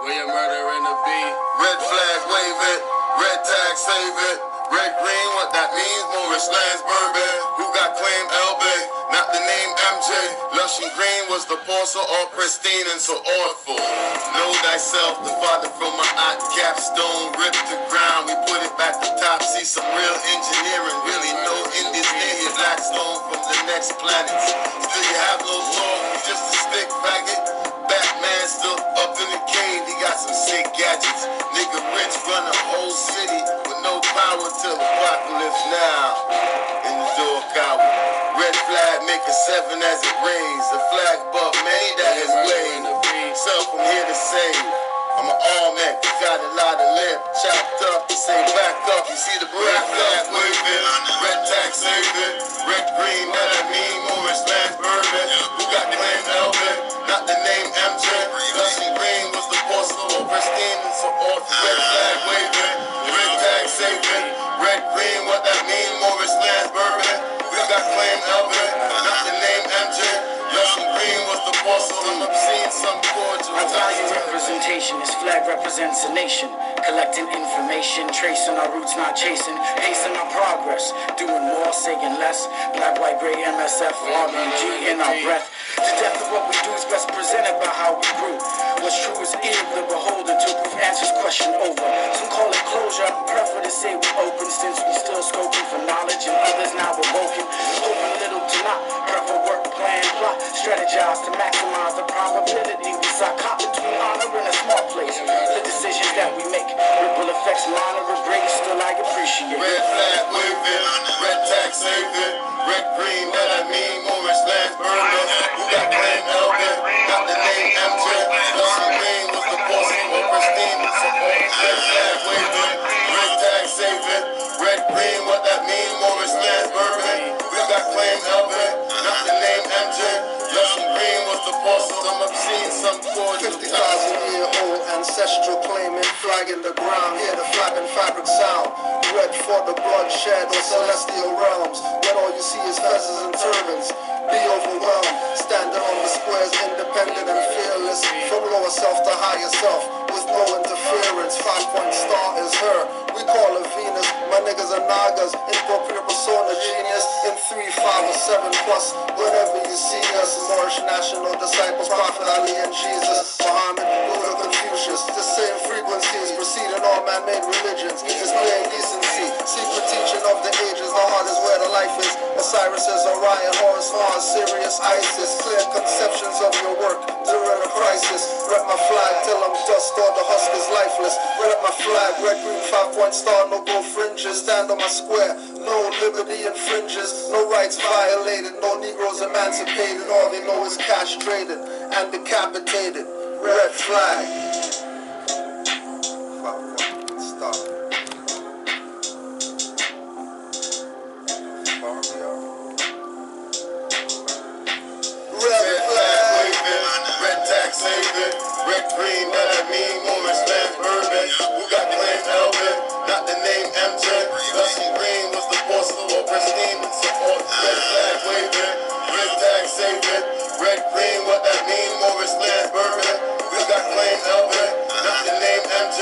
Where your murder in the beat. Red flag, wave it. Red tag, save it. Red, green, what that means? Morris Lands, Bourbon. Who got claim LB? Not the name MJ. Lush and green was the porcel, all pristine and so awful. Know thyself, the father from my art capstone. Ripped the ground, we put it back to top. See some real engineering, really no Indians near here. Blackstone from the next planet. Still you have no soul, just a stick faggot. Batman still up in the cave, he got some sick gadgets. Nigga rich run a whole city with no power till the apocalypse now. In the door coward. Red flag make a 7 as it rains. The flag above many that is waved. Self from here to save. I'm an all-man, got a lot of lip. Chopped up, say back up. You see the red flag waving. Red tag saving. Red green, that I mean Morris Lands Bourbon. Who got claim Elvin? Not the name MJ. Lush and green was the porcel, all pristine and so off. Red flag waving. Red tag saving. Red green, what that mean Morris Lands Bourbon. Who got claim Elvin? Not the name MJ. Lush and green was the porcel, I'm obscene, some cordial. Our value representation, this flag represents a nation. Collecting information, tracing our roots, not chasing. Pacing our progress, doing more, saying less. Black, white, gray, MSF, RBG in our breath. The depth of what we do is best presented by how we grew. What's true is ear of the beholder to prove answers question over. Some call it closure, I prefer to say we're open since we still scoping for knowledge and others now awoken. Open little to not, prefer work, plan, plot, strategize to maximize the probability. We sock caught between honor and a smart place. The decisions that we make, ripple effects, minor or great, still I appreciate. Red flag waving, red tag saving, red green, that I mean Morris Lands Bourbon. Who got claim Elvin? Not the name MJ. Lush and green was the porcel, all pristine and so off. Red flag waving, red tag saving, red green, what that mean Morris Lands Bourbon. Who got claim Elvin? Not the name MJ. Lush and green was the porcel, I'm obscene, some cordial. 50,000-year-old ancestral claiming, flag in the ground, hear the flag and fabric sound. Red for the bloodshed or celestial realms. When all you see is feathers and turbans, be overwhelmed. Standing on the squares, independent and fearless. From lower self to higher self, with no interference. 5-point star is her, we call her Venus. My niggas are Nagas, incorporate persona genius. In 3, 5, or 7 plus, whenever you see us. Moorish national disciples, Prophet Ali and Jesus, Muhammad, Buddha, Confucius. The same frequencies preceding all man-made religions. Displaying decency, secret teaching of the ages. The heart is where the life is. Osiris is Orion, Horus, Mars, Sirius, Isis. Clear conceptions of your work during a crisis. Rep my flag till I'm dust or the husk is lifeless. Rep my flag, red, green, 5-point star, no gold fringes. Stand on my square, no liberty infringes. No rights violated, no Negroes emancipated. All they know is castrated and decapitated. Red flag. 5-point star. Red flag waving, red tag saving, red green, that I mean Morris Lands Bourbon. Who got claim Elvin? Not the name MJ. Lush and green was the porcel, all pristine and so forth. Red flag waving, red tag saving, red green, what that mean Morris Lands Bourbon. Who got claim Elvin? Not the name MJ.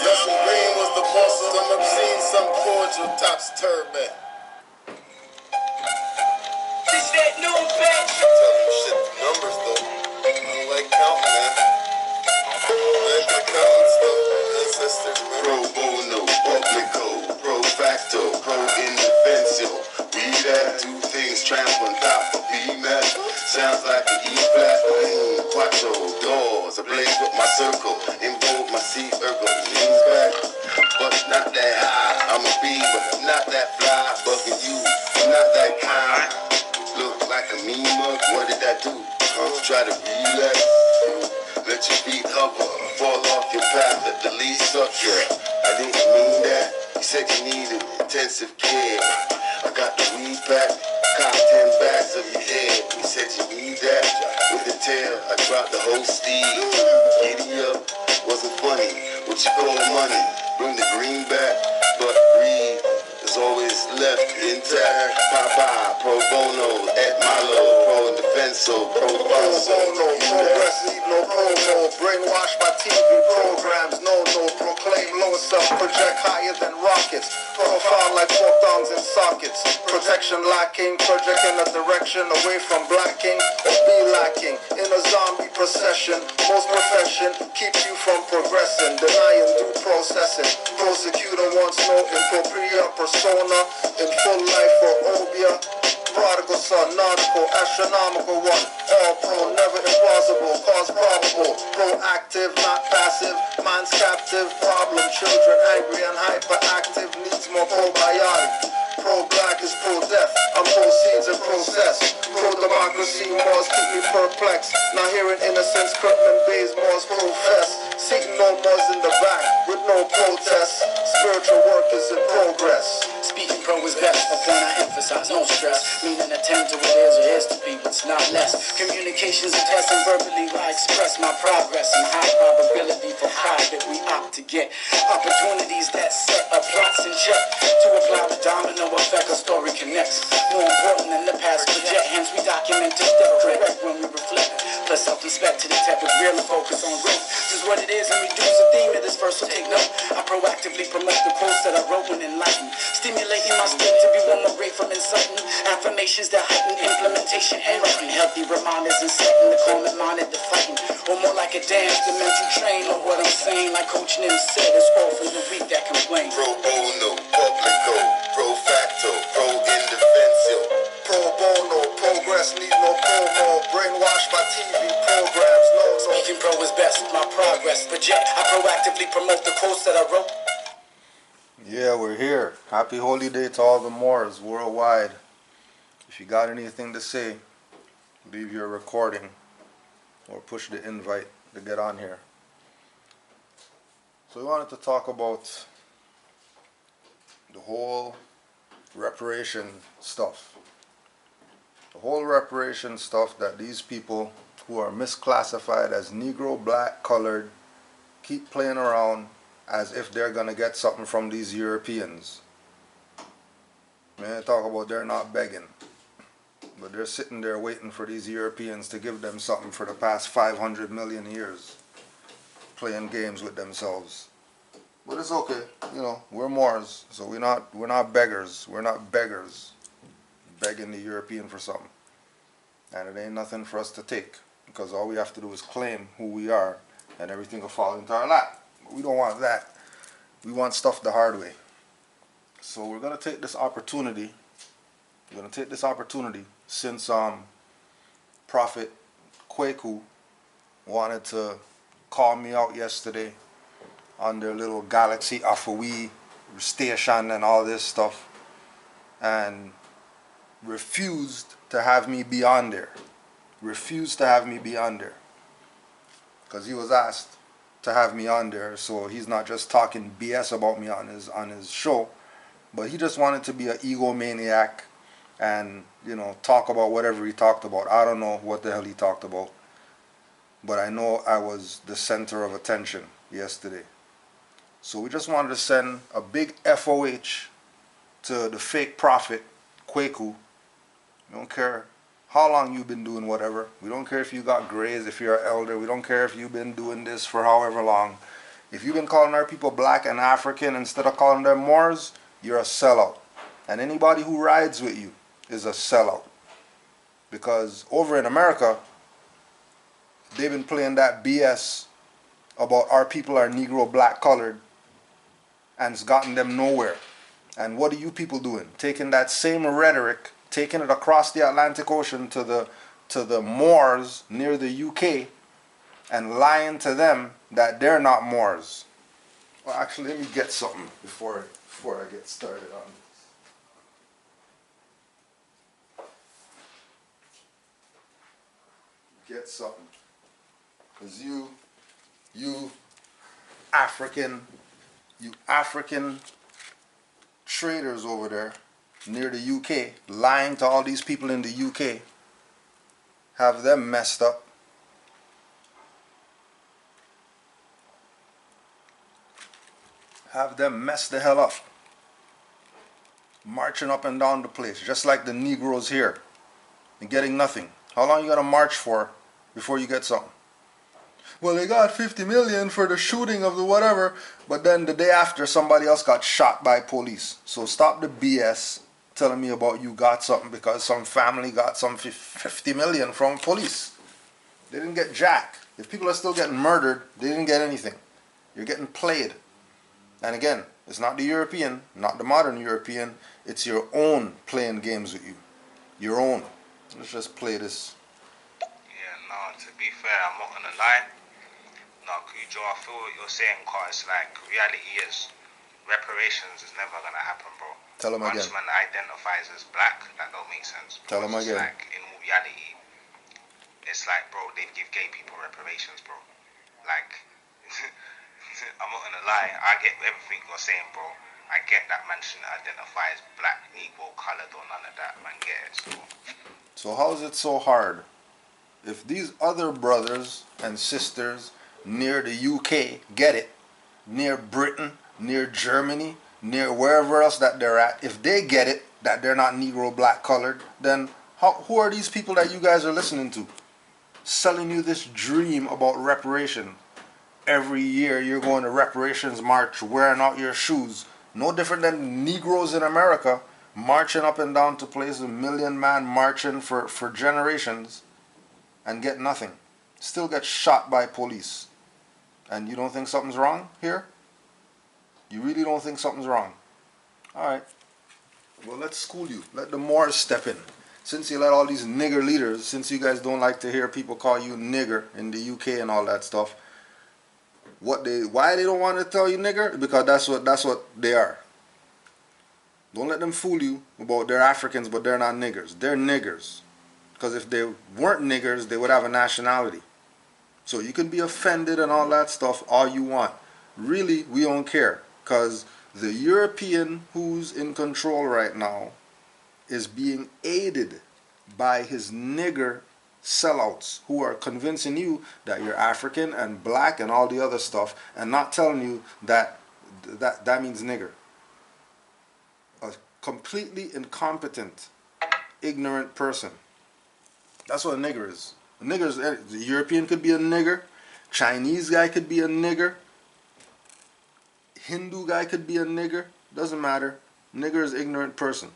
Lush and green was the porcel, I'm obscene, some cordial, tops turban. This that new bitch. Tell you shit, the numbers though. I don't like counting, man. I like the counting stuff. Ancestors, man. Pro bono, publico, pro facto, pro indefensio. We that two things tramp on top of B-man. Sounds like an E-flat, Kwaku, doors. I blaze with my circle, invoke my C-ergo. Leans back, but not that high. I'm a bee, but not that fly. Bugging you, not that kind. Look like a mean mug, what did I do? Try to relax, let your feet hover, fall off your path, let the lead suck you. I didn't mean that, you said you needed intensive care. I got the weed back, cop 10 bags of your head. You said you need that, with the tail, I dropped the whole steed. Giddy up, wasn't funny, what you call money, bring the green back, but breathe. It's was always left intact. Papa, pro bono, et malo, pro defenso, pro falso. Progress need no promo. Brainwashed by TV programs. No, proclaim lower self, project higher than rockets. Profile like fork thongs in sockets. Protection lacking, project in a direction away from blacking or be lacking. In a zombie procession, most profession keep you from progressing. Denying due processing. Prosecutor wants no impropria persona in full life or obia. Prodigal son, nautical, astronomical one. All pro, never implausible, cause probable. Proactive, not passive, minds captive. Problem, children angry and hyperactive. Needs more probiotic. Pro-black is pro-death. I'm pro-seeds and process. Pro-democracy, Mars keep me perplexed. Not hearing innocence, Kirkman Bay's Mars profess. Seeking no Mars in the back with no protest. Spiritual work is in progress. Speaking pro is best, a point I emphasize, no stress. Meaning attend to what is or is to be, what's not less. Communications and testing verbally, I express my progress and high probability for pride that we opt to get. Opportunities that set up plots in check. To apply the domino effect, a story connects. More important than the past project, hence we document to step correct when we reflect. Plus self-respect to detect with real focus on growth. This is what it is and reduce the theme of this verse, so take note. I proactively promote the quotes that I wrote when enlightened. Stimulating my state to be one more great from inciting. Affirmations that heighten implementation and writing. Healthy reminders and setting the common minded to fighting. Or more like a dance, the mental train of what I'm saying. Like Coach Nim said, it's often the weak that complain. Pro bono, publico, pro facto, pro indefenso. Pro bono, progress need no promo. Brainwashed by TV programs, no. Speaking pro is best, my progress project. I proactively promote the quotes that I wrote. Yeah, we're here. Happy Holy Day to all the Moors worldwide. If you got anything to say, leave your recording or push the invite to get on here. So we wanted to talk about the whole reparation stuff. The whole reparation stuff that these people who are misclassified as Negro, black, colored keep playing around as if they're gonna get something from these Europeans. Man, talk about they're not begging, but they're sitting there waiting for these Europeans to give them something for the past 500 million years, playing games with themselves. But it's okay, you know, we're Moors, so we're not beggars. We're not beggars begging the European for something. And it ain't nothing for us to take, because all we have to do is claim who we are and everything will fall into our lap. But we don't want that. We want stuff the hard way. So we're gonna take this opportunity. We're gonna take this opportunity since Prophet Kwaku wanted to call me out yesterday on their little Galaxy Afawi station and all this stuff, and refused to have me be on there. Refused to have me be on there. Because he was asked to have me on there, so he's not just talking BS about me on his show, but he just wanted to be an egomaniac and, you know, talk about whatever he talked about. I don't know what the hell he talked about, but I know I was the center of attention yesterday. So we just wanted to send a big FOH to the fake prophet Kwaku. We don't care how long you've been doing whatever. We don't care if you got grays, if you're an elder. We don't care if you've been doing this for however long. If you've been calling our people black and African instead of calling them Moors, you're a sellout. And anybody who rides with you is a sellout. Because over in America, they've been playing that BS about our people are Negro, black, colored, and it's gotten them nowhere. And what are you people doing? Taking that same rhetoric, taking it across the Atlantic Ocean to the Moors near the UK, and lying to them that they're not Moors. Well, actually, let me get something before I get started on this. Get something. Because you African traders over there near the UK, lying to all these people in the UK, have them messed up. Have them messed the hell up. marching up and down the place, just like the Negroes here, and getting nothing. How long you gonna march for before you get something? Well, they got 50 million for the shooting of the whatever, but then the day after somebody else got shot by police. So stop the BS telling me about you got something because some family got some 50 million from police. They didn't get jack. If people are still getting murdered, they didn't get anything. You're getting played. And again, it's not the European, not the modern European, it's your own playing games with you. Your own. Let's just play this. Yeah, no, to be fair, I'm not gonna lie. No, Kudjo, I feel what you're saying, cause like reality is reparations is never gonna happen, bro. Tell him again. Once man identifies as black, that don't make sense. Tell him again. Like in all reality, it's like, bro, they give gay people reparations, bro. Like, I'm not gonna lie, I get everything you're saying, bro. I get that man shouldn't identify as black, Negro, colored, or none of that, man. Get it, So how is it so hard? If these other brothers and sisters near the UK get it, near Britain, near Germany, near wherever else that they're at, if they get it, that they're not Negro, black, colored, then who are these people that you guys are listening to? Selling you this dream about reparation. Every year you're going to reparations march, wearing out your shoes. No different than Negroes in America marching up and down to places, a million man marching for generations and get nothing. Still get shot by police. And you don't think something's wrong here? You really don't think something's wrong? Alright. Well, let's school you. Let the Moors step in. Since you let all these nigger leaders, since you guys don't like to hear people call you nigger in the UK and all that stuff, why they don't want to tell you nigger? Because that's what they are. Don't let them fool you about they're Africans but they're not niggers. They're niggers. Because if they weren't niggers, they would have a nationality. So you can be offended and all that stuff all you want. Really, we don't care. Because the European who's in control right now is being aided by his nigger sellouts who are convincing you that you're African and black and all the other stuff and not telling you that means nigger. A completely incompetent, ignorant person. That's what a nigger is. A nigger is, the European could be a nigger, Chinese guy could be a nigger, Hindu guy could be a nigger, doesn't matter. Nigger is ignorant person.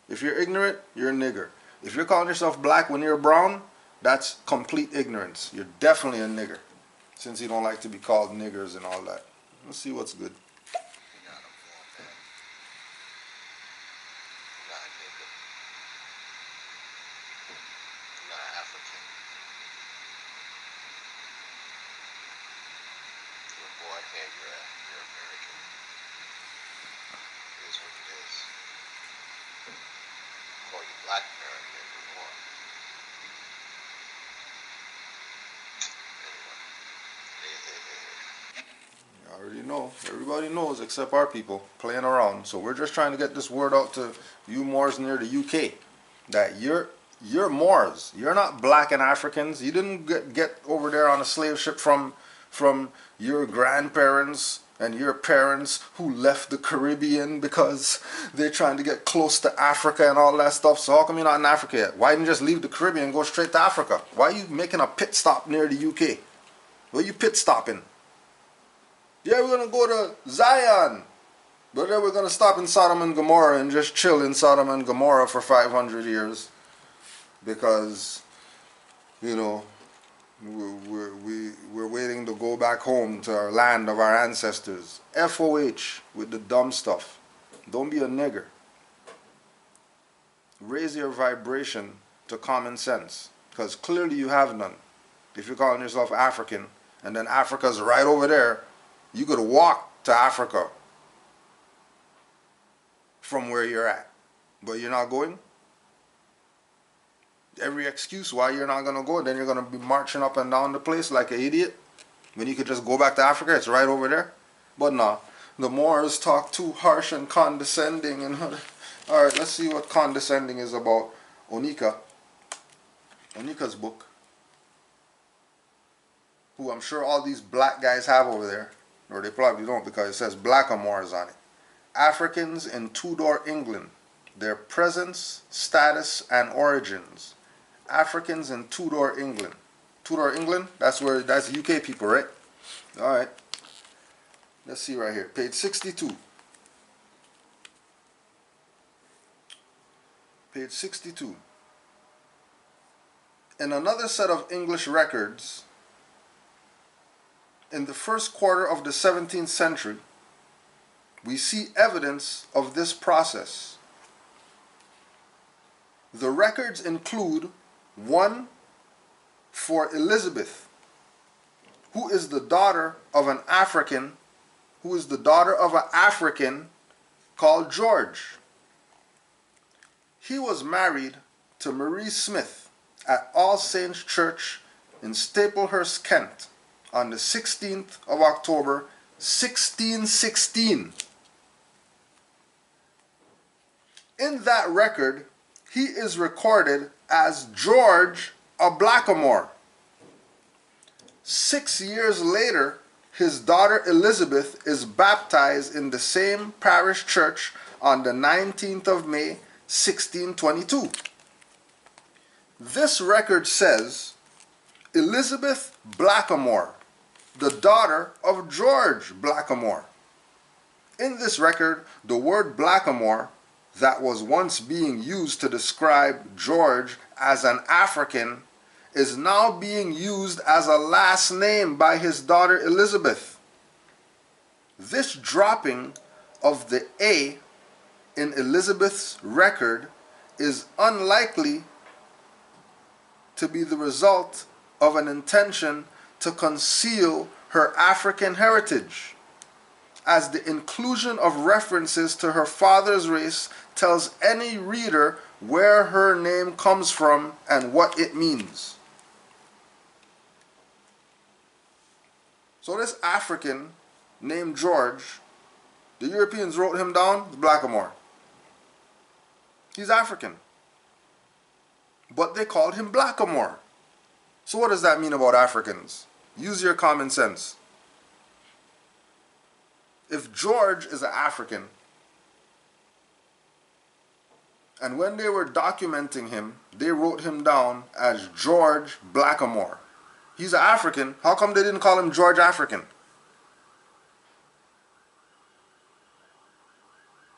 If you're ignorant, you're a nigger. If you're calling yourself black when you're brown, that's complete ignorance. You're definitely a nigger. Since you don't like to be called niggers and all that. Let's see what's good. You already know. Everybody knows except our people playing around. So we're just trying to get this word out to you Moors near the UK that you're Moors. You're not black and Africans. You didn't get over there on a slave ship from your grandparents and your parents who left the Caribbean because they're trying to get close to Africa and all that stuff. So how come you're not in Africa yet? Why didn't you just leave the Caribbean and go straight to Africa? Why are you making a pit stop near the UK? Where you pit stopping? Yeah, we're going to go to Zion. But then we're going to stop in Sodom and Gomorrah and just chill in Sodom and Gomorrah for 500 years. Because, you know, we're waiting to go back home to our land of our ancestors. FOH with the dumb stuff. Don't be a nigger. Raise your vibration to common sense. Because clearly you have none. If you're calling yourself African, and then Africa's right over there, you could walk to Africa from where you're at. But you're not going? Every excuse why you're not going to go, then you're going to be marching up and down the place like an idiot. When you could just go back to Africa, it's right over there. But nah, the Moors talk too harsh and condescending. And alright, let's see what condescending is about. Onika. Onika's book. Who I'm sure all these black guys have over there. Or they probably don't because it says black Moors on it. Africans in Tudor England. their presence, status, and origins. Africans in Tudor England. Tudor England, that's UK people, right? Alright. Let's see right here. Page 62. Page 62. In another set of English records, in the first quarter of the 17th century, we see evidence of this process. The records include one for Elizabeth, who is the daughter of an African, called George. He was married to Marie Smith at All Saints Church in Staplehurst, Kent, on the 16th of October, 1616. In that record, he is recorded as George of Blackamoor. 6 years later, his daughter Elizabeth is baptized in the same parish church on the 19th of May, 1622. This record says, Elizabeth Blackamoor, the daughter of George Blackamoor. In this record, the word Blackamoor, that was once being used to describe George as an African, is now being used as a last name by his daughter Elizabeth. This dropping of the A in Elizabeth's record is unlikely to be the result of an intention to conceal her African heritage, as the inclusion of references to her father's race tells any reader where her name comes from and what it means. So this African named George, the Europeans wrote him down as Blackamoor. He's African. But they called him Blackamoor. So what does that mean about Africans? Use your common sense. If George is an African, and when they were documenting him, they wrote him down as George Blackamoor. He's an African. How come they didn't call him George African?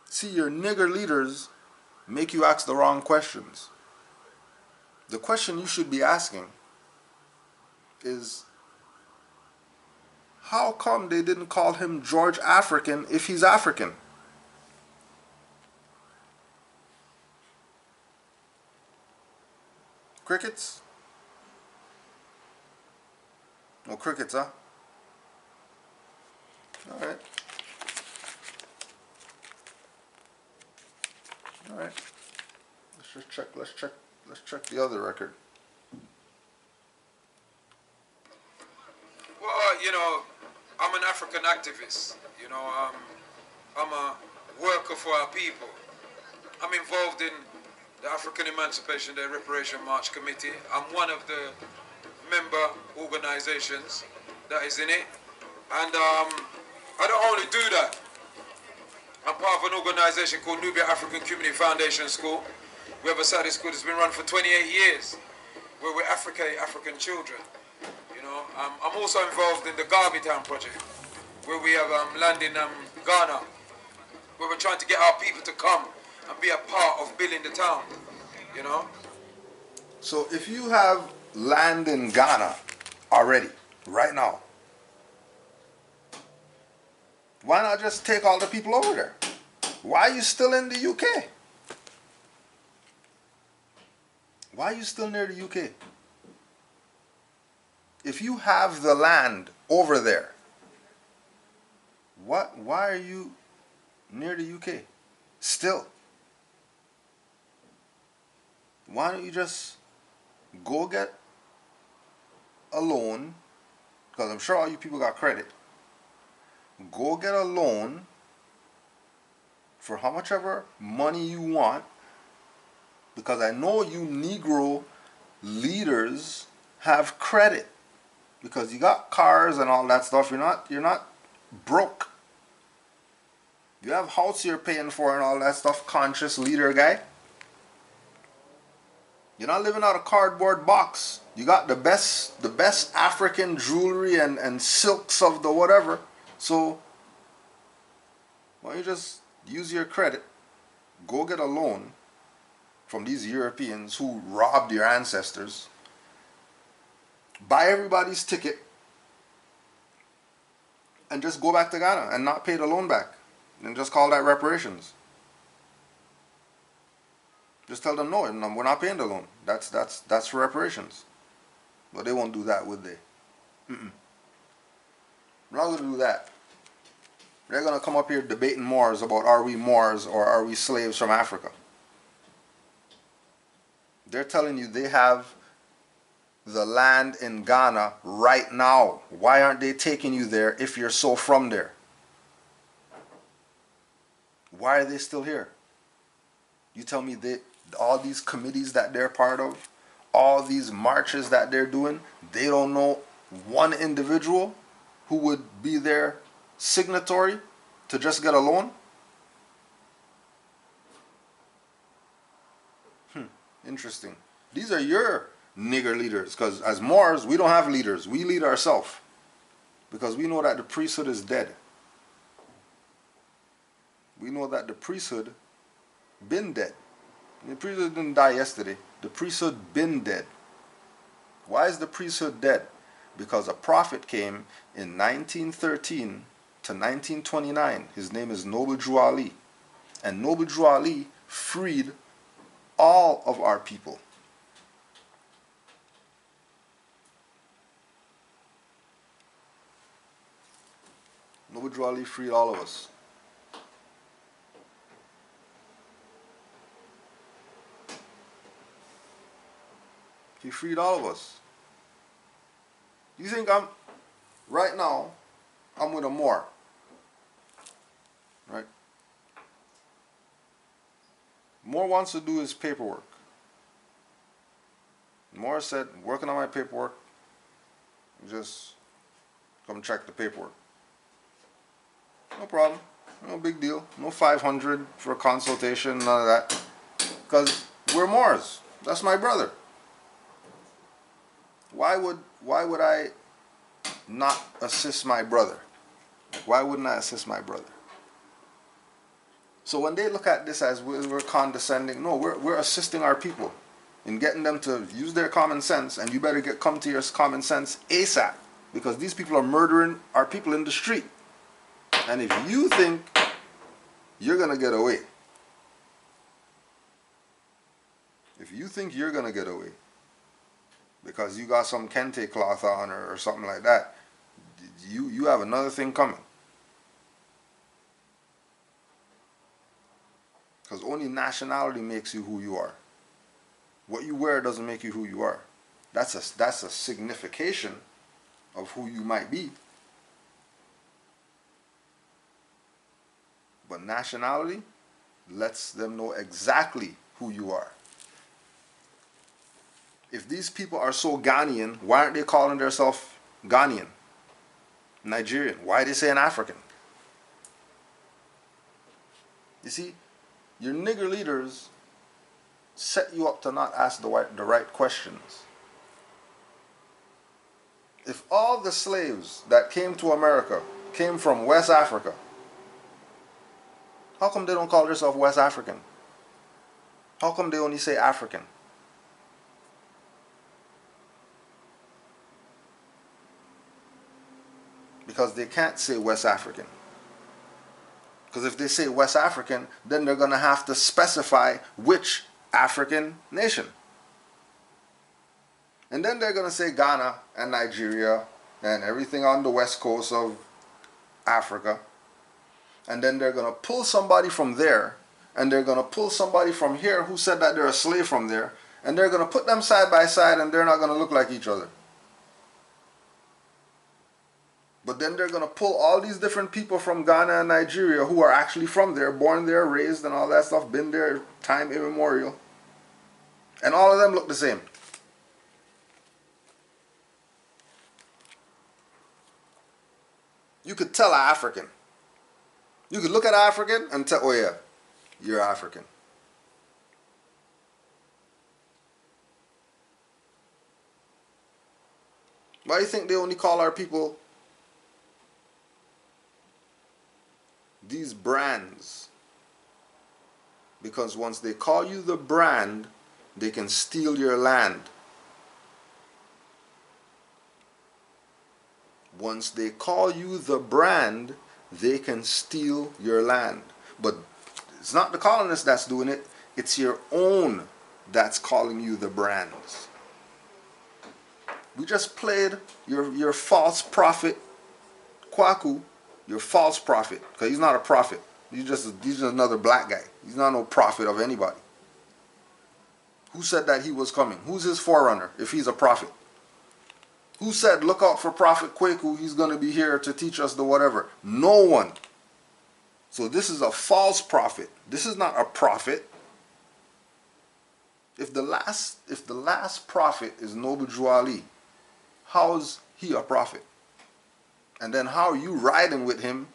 See, your nigger leaders make you ask the wrong questions. The question you should be asking is, how come they didn't call him George African if he's African? Crickets? No crickets, huh? Alright. Alright. Let's check the other record. Well, you know, I'm an African activist. You know, I'm a worker for our people. I'm involved in the African Emancipation Day Reparation March Committee. I'm one of the member organizations that is in it. And I don't only do that. I'm part of an organization called Nubia African Community Foundation School. We have a Saturday school that's been run for 28 years, where we educate African children. You know, I'm also involved in the Garvey Town project, where we have land in Ghana, where we're trying to get our people to come and be a part of building the town, you know. So if you have land in Ghana already, right now, why not just take all the people over there? Why are you still in the UK? Why are you still near the UK? If you have the land over there, why are you near the UK still? Why don't you just go get a loan? Because I'm sure all you people got credit. Go get a loan for how much ever money you want, because I know you Negro leaders have credit, because you got cars and all that stuff. You're not broke. You have house you're paying for and all that stuff, conscious leader guy. You're not living out a cardboard box. You got the best African jewelry and silks of the whatever. So why don't you just use your credit, go get a loan from these Europeans who robbed your ancestors, buy everybody's ticket, and just go back to Ghana and not pay the loan back. And just call that reparations. Just tell them, no, we're not paying the loan. That's reparations. But they won't do that, would they? We're not going to do that. They're going to come up here debating Moors about are we Moors or are we slaves from Africa. They're telling you they have the land in Ghana right now. Why aren't they taking you there if you're so from there? Why are they still here? You tell me that all these committees that they're part of, all these marches that they're doing, they don't know one individual who would be their signatory to just get a loan? Interesting. These are your nigger leaders, because as Moors, we don't have leaders. We lead ourselves because we know that the priesthood is dead. We know that the priesthood been dead. The priesthood didn't die yesterday. The priesthood been dead. Why is the priesthood dead? Because a prophet came in 1913 to 1929. His name is Noble Drew Ali. And Noble Drew Ali freed all of our people. Noble Drew Ali freed all of us. He freed all of us. You think right now, I'm with a Moor, right? Moor wants to do his paperwork. Moor said, working on my paperwork, just come check the paperwork. No problem, no big deal, no 500 for a consultation, none of that. Because we're Moors, that's my brother. Why would I not assist my brother? Why wouldn't I assist my brother? So when they look at this as we're condescending, no, we're assisting our people in getting them to use their common sense, and you better come to your common sense ASAP, because these people are murdering our people in the street. And if you think you're going to get away, because you got some kente cloth on or something like that, you have another thing coming. Because only nationality makes you who you are. What you wear doesn't make you who you are. That's a signification of who you might be. But nationality lets them know exactly who you are. If these people are so Ghanaian, why aren't they calling themselves Ghanaian, Nigerian? Why are they saying African? You see, your nigger leaders set you up to not ask the right questions. If all the slaves that came to America came from West Africa, how come they don't call themselves West African? How come they only say African? Because they can't say West African. Because if they say West African, then they're going to have to specify which African nation. And then they're going to say Ghana and Nigeria and everything on the west coast of Africa. And then they're going to pull somebody from there, and they're going to pull somebody from here who said that they're a slave from there, and they're going to put them side by side, and they're not going to look like each other. But then they're going to pull all these different people from Ghana and Nigeria who are actually from there, born there, raised and all that stuff, been there time immemorial. And all of them look the same. You could tell an African. You could look at African and tell, oh yeah, you're African. Why do you think they only call our people these brands? Because once they call you the brand, they can steal your land. Once they call you the brand, they can steal your land. But it's not the colonists that's doing it, it's your own that's calling you the brands. We just played your false prophet, Kwaku, your false prophet, because he's not a prophet. He's just another black guy. He's not no prophet of anybody. Who said that he was coming? Who's his forerunner if he's a prophet? Who said, look out for Prophet Kwaku, he's going to be here to teach us the whatever? No one. So this is a false prophet. This is not a prophet. If the last prophet is Noble Drew Ali, how's he a prophet? And then how are you riding with him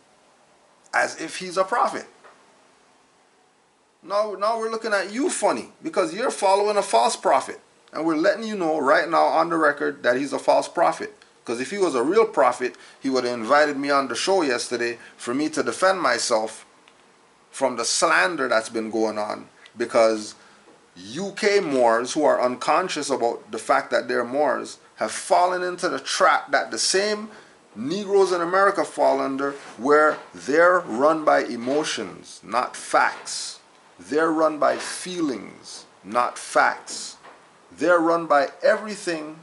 as if he's a prophet? Now we're looking at you funny because you're following a false prophet. And we're letting you know right now on the record that he's a false prophet. Because if he was a real prophet, he would have invited me on the show yesterday for me to defend myself from the slander that's been going on. Because UK Moors who are unconscious about the fact that they're Moors have fallen into the trap that the same Negroes in America fall under, where they're run by emotions, not facts. They're run by feelings, not facts. They're run by everything.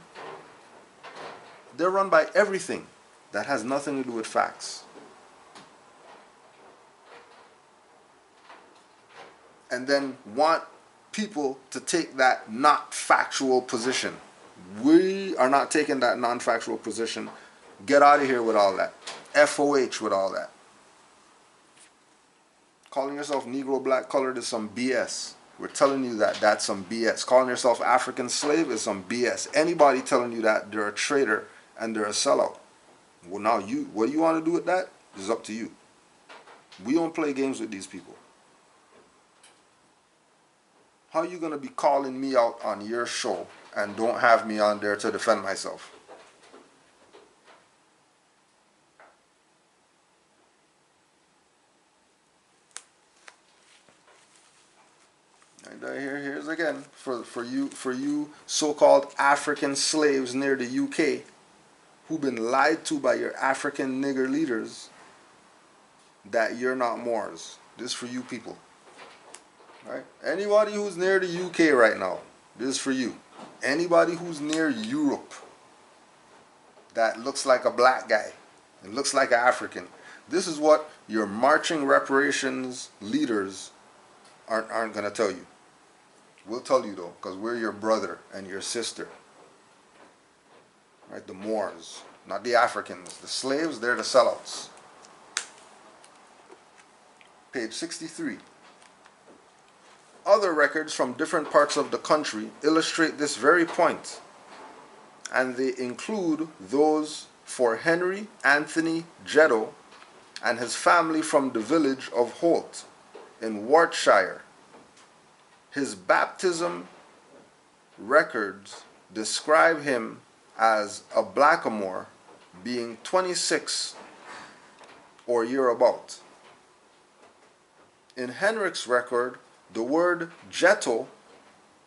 They're run by everything that has nothing to do with facts. And then want people to take that not factual position. We are not taking that non-factual position. Get out of here with all that. FOH with all that. Calling yourself Negro black colored is some BS. We're telling you that that's some BS. Calling yourself African slave is some BS. Anybody telling you that, they're a traitor and they're a sellout. Well, now what you want to do with that is up to you. We don't play games with these people. How are you going to be calling me out on your show and don't have me on there to defend myself? Here's again for you so-called African slaves near the UK who've been lied to by your African nigger leaders that you're not Moors. This is for you people. Right? Anybody who's near the UK right now, this is for you. Anybody who's near Europe that looks like a black guy and looks like an African, this is what your marching reparations leaders aren't going to tell you. We'll tell you though, because we're your brother and your sister. Right? The Moors, not the Africans. The slaves, they're the sellouts. Page 63. Other records from different parts of the country illustrate this very point, and they include those for Henry Anthony Jetto and his family from the village of Holt in Warwickshire. His baptism records describe him as a blackamoor, being 26 or yearabout. In Henrik's record, the word Jetto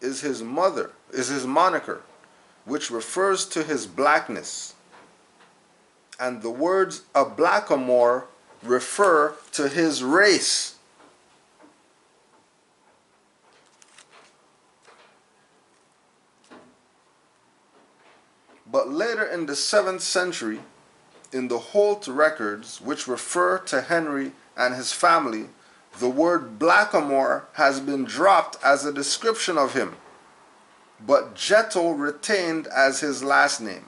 is his moniker, which refers to his blackness. And the words a blackamoor refer to his race. But later in the 7th century, in the Holt records, which refer to Henry and his family, the word blackamoor has been dropped as a description of him, but Jetto retained as his last name.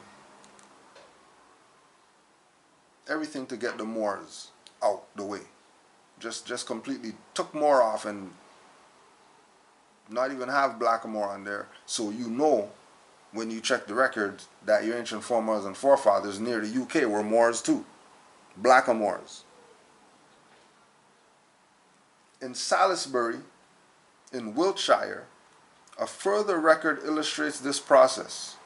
Everything to get the Moors out the way. Just completely took Moor off and not even have blackamoor on there, so you know when you check the records that your ancient foremothers and forefathers near the UK were Moors too. Blackamoors. In Salisbury, in Wiltshire, a further record illustrates this process,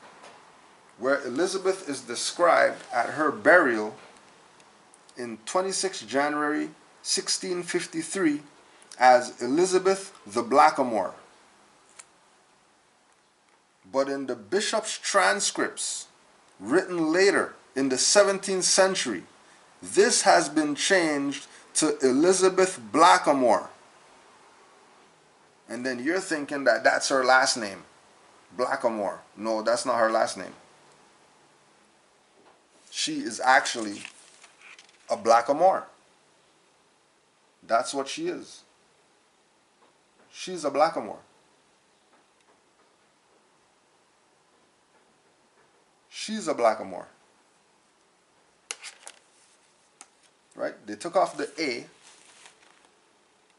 where Elizabeth is described at her burial in 26 January 1653 as Elizabeth the Blackamoor. But in the bishop's transcripts, written later in the 17th century, this has been changed to Elizabeth Blackamoor. And then you're thinking that that's her last name, Blackamoor. No, that's not her last name. She is actually a Blackamoor. That's what she is. She's a Blackamoor. She's a Blackamoor. Right? They took off the A,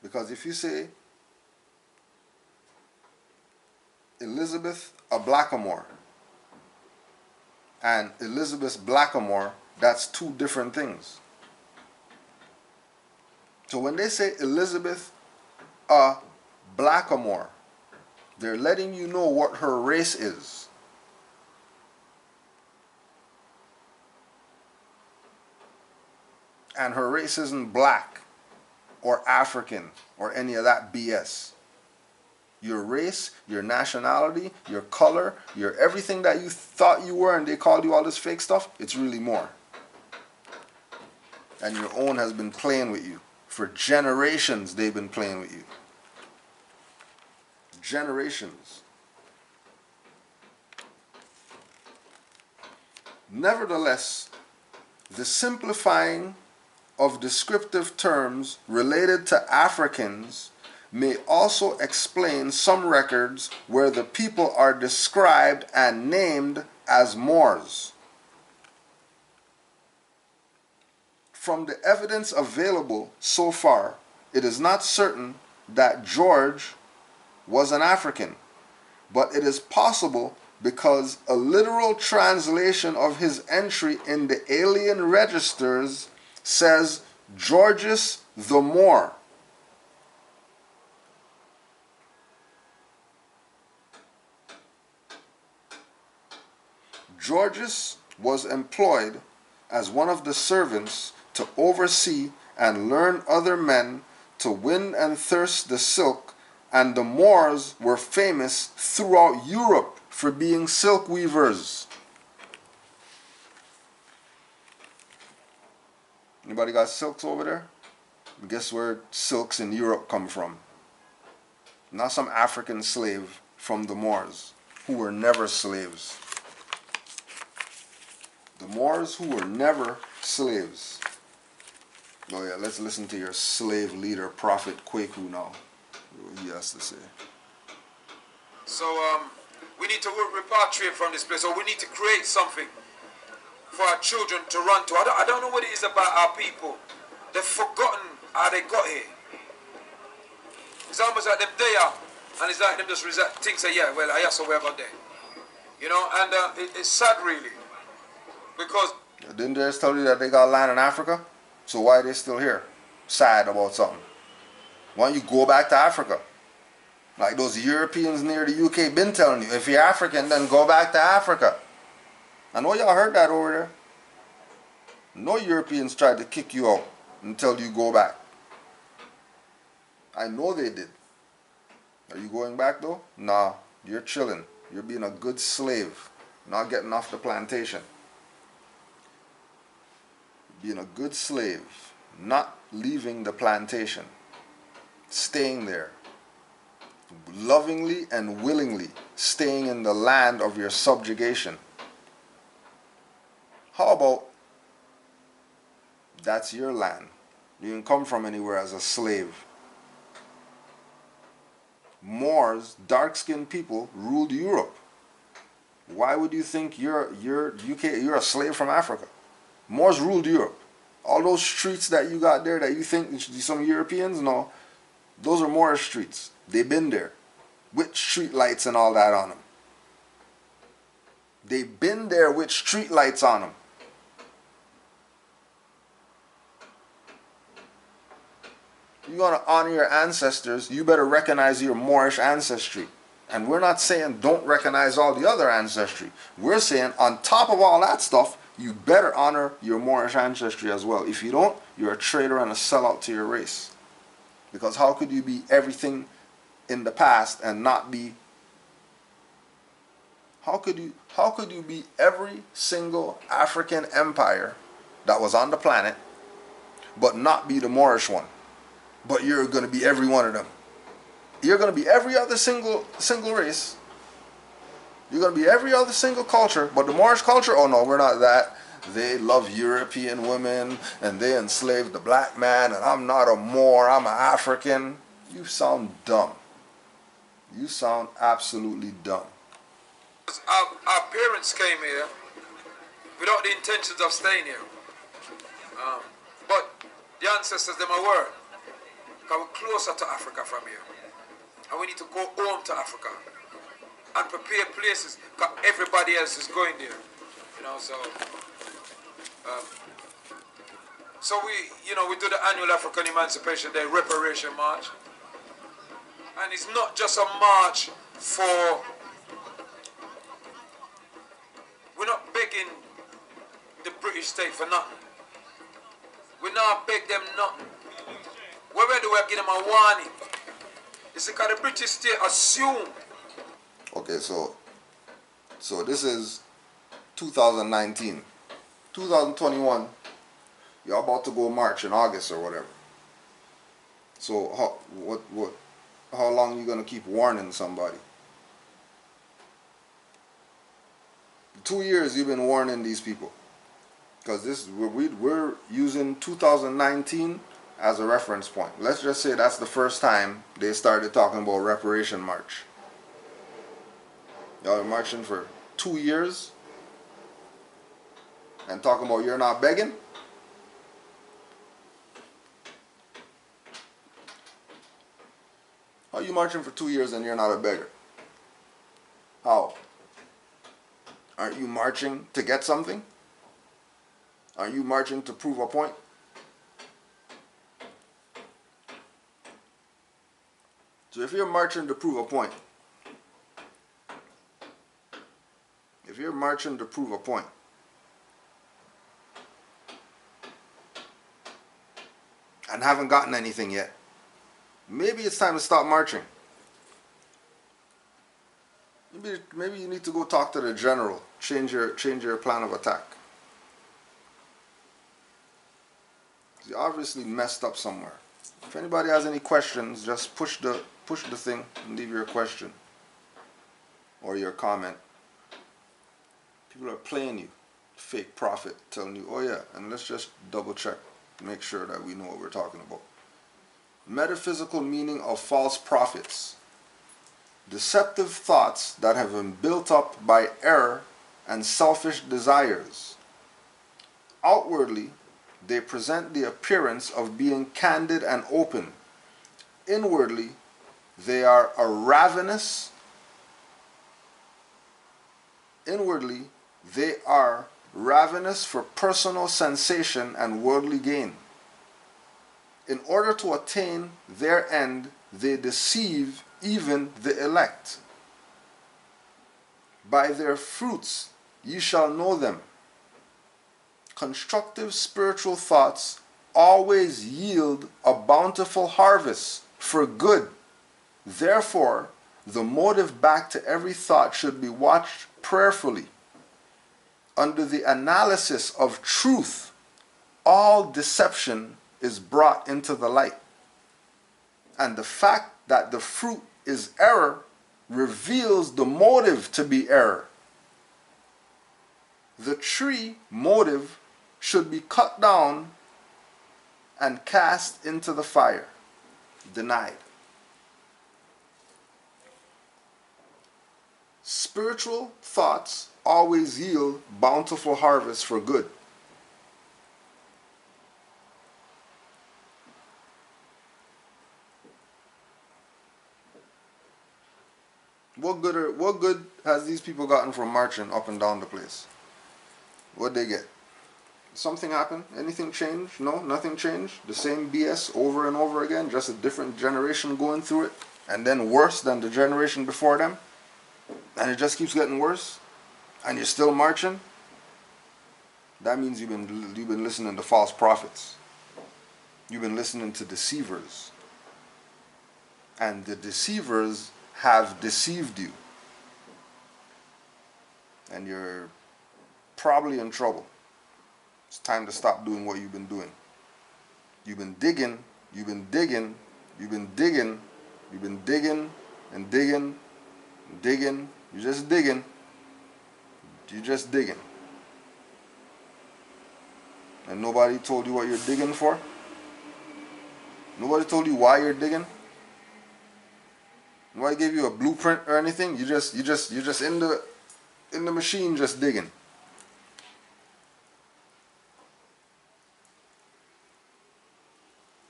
because if you say Elizabeth a Blackamoor and Elizabeth Blackamoor, that's two different things. So when they say Elizabeth a Blackamoor, they're letting you know what her race is. And her race isn't black or African or any of that BS. Your race, your nationality, your color, your everything that you thought you were and they called you all this fake stuff, it's really more. And your own has been playing with you. For generations, they've been playing with you. Generations. Nevertheless, the simplifying of descriptive terms related to Africans may also explain some records where the people are described and named as Moors. From the evidence available so far, it is not certain that George was an African, but it is possible because a literal translation of his entry in the alien registers says Georges the Moor. Georges was employed as one of the servants to oversee and learn other men to wind and thirst the silk, and the Moors were famous throughout Europe for being silk weavers. Anybody got silks over there? Guess where silks in Europe come from? Not some African slave from the Moors, who were never slaves. The Moors who were never slaves. Oh yeah, let's listen to your slave leader, Prophet Kwaku now. What he has to say. So we need to repatriate from this place, or we need to create something for our children to run to. I don't know what it is about our people. They've forgotten how they got here. It's almost like them there, and it's like them just think say, yeah, well, I also where about there. You know, and it's sad really. Because didn't they just tell you that they got land in Africa? So why are they still here? Sad about something. Why don't you go back to Africa? Like those Europeans near the UK been telling you, if you're African, then go back to Africa. I know y'all heard that over there. No Europeans tried to kick you out until you go back. I know they did. Are you going back though? Nah, you're chilling. You're being a good slave, not getting off the plantation. Being a good slave, not leaving the plantation, staying there, lovingly and willingly staying in the land of your subjugation. How about that's your land? You didn't come from anywhere as a slave. Moors, dark-skinned people, ruled Europe. Why would you think you're a slave from Africa? Moors ruled Europe. All those streets that you got there that you think some Europeans, no, those are Moorish streets. They've been there with street lights and all that on them. They've been there with street lights on them. You want to honor your ancestors, you better recognize your Moorish ancestry. And we're not saying don't recognize all the other ancestry. We're saying on top of all that stuff, you better honor your Moorish ancestry as well. If you don't, you're a traitor and a sellout to your race. Because how could you be everything in the past and not be... How could you be every single African empire that was on the planet, but not be the Moorish one? But you're going to be every one of them. You're going to be every other single race. You're going to be every other single culture. But the Moorish culture, oh no, we're not that. They love European women and they enslaved the black man, and I'm not a Moor, I'm an African. You sound dumb. You sound absolutely dumb. Our parents came here without the intentions of staying here. But the ancestors, them are word. Because we're closer to Africa from here. And we need to go home to Africa. And prepare places, because everybody else is going there. You know, so we do the annual African Emancipation Day Reparation March. And it's not just a march for... We're not begging the British state for nothing. We not beg them nothing. Where do we give them a warning? It's because the British state assume. Okay, so this is 2019. 2021, you're about to go march in August or whatever. So how long are you gonna keep warning somebody? 2 years you've been warning these people, because we're using 2019 as a reference point. Let's just say that's the first time they started talking about reparation march. Y'all been marching for 2 years and talking about you're not begging? How are you marching for 2 years and you're not a beggar? How? Aren't you marching to get something? Aren't you marching to prove a point? So if you're marching to prove a point, and haven't gotten anything yet, maybe it's time to stop marching. Maybe you need to go talk to the general, change your plan of attack. You obviously messed up somewhere. If anybody has any questions, just push the thing and leave your question or your comment. People are playing you, fake prophet, telling you, oh yeah, and let's just double check, make sure that we know what we're talking about. Metaphysical meaning of false prophets. Deceptive thoughts that have been built up by error and selfish desires. Outwardly, they present the appearance of being candid and open. Inwardly, they are ravenous for personal sensation and worldly gain. In order to attain their end, they deceive even the elect. By their fruits ye shall know them. Constructive spiritual thoughts always yield a bountiful harvest for good. Therefore, the motive back to every thought should be watched prayerfully. Under the analysis of truth, all deception is brought into the light. And the fact that the fruit is error reveals the motive to be error. The tree motive should be cut down and cast into the fire. Denied. Spiritual thoughts always yield bountiful harvest for good. What good has these people gotten from marching up and down the place? What'd they get? Something happened? Anything changed? No, nothing changed. The same BS over and over again, just a different generation going through it, and then worse than the generation before them, and it just keeps getting worse, and you're still marching. That means you've been listening to false prophets. You've been listening to deceivers, and the deceivers have deceived you, and you're probably in trouble. It's time to stop doing what you've been doing. You've been digging, you've been digging, you've been digging, you've been digging and digging and digging. You're just digging. You're just digging. And nobody told you what you're digging for? Nobody told you why you're digging? Nobody gave you a blueprint or anything? You're just in the machine just digging.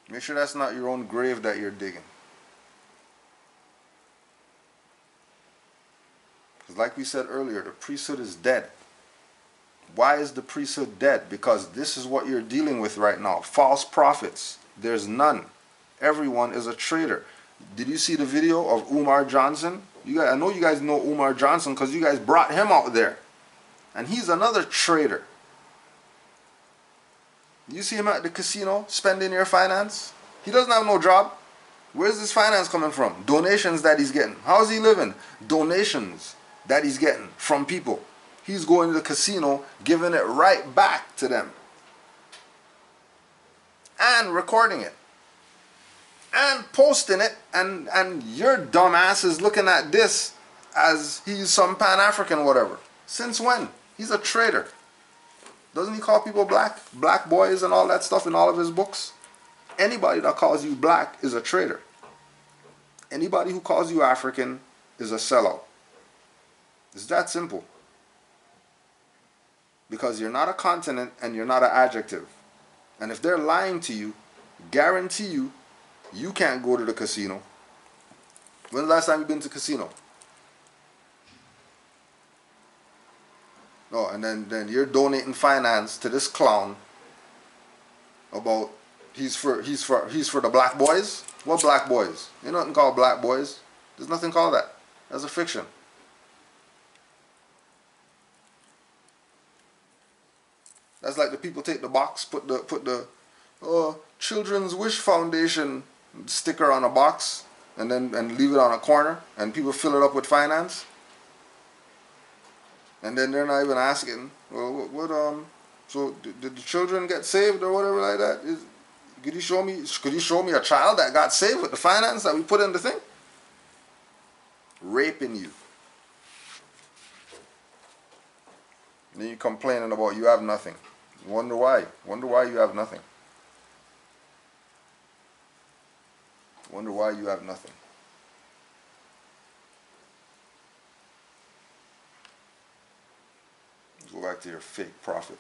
Make sure that's not your own grave that you're digging. Because like we said earlier, the priesthood is dead. Why is the priesthood dead? Because this is what you're dealing with right now. False prophets. There's none. Everyone is a traitor. Did you see the video of Umar Johnson? I know you guys know Umar Johnson because you guys brought him out there. And he's another traitor. You see him at the casino spending your finance? He doesn't have no job. Where's this finance coming from? Donations that he's getting. How's he living? Donations that he's getting from people. He's going to the casino, giving it right back to them. And recording it. And posting it. And your dumbass is looking at this as he's some Pan-African whatever. Since when? He's a traitor. Doesn't he call people black boys and all that stuff in all of his books? Anybody that calls you black is a traitor. Anybody who calls you African is a sellout. It's that simple. Because you're not a continent and you're not an adjective. And if they're lying to you, guarantee you can't go to the casino. When's the last time you've been to casino? Oh, and then you're donating finance to this clown about he's for the black boys. What black boys? Ain't nothing called black boys. There's nothing called that. That's a fiction. That's like the people take the box, put the Children's Wish Foundation sticker on a box, and leave it on a corner, and people fill it up with finance. And then they're not even asking, well, so did the children get saved or whatever like that? Could you show me a child that got saved with the finance that we put in the thing? Raping you. And then you're complaining about you have nothing. Wonder why. Wonder why you have nothing. Wonder why you have nothing. Go back to your fake prophet.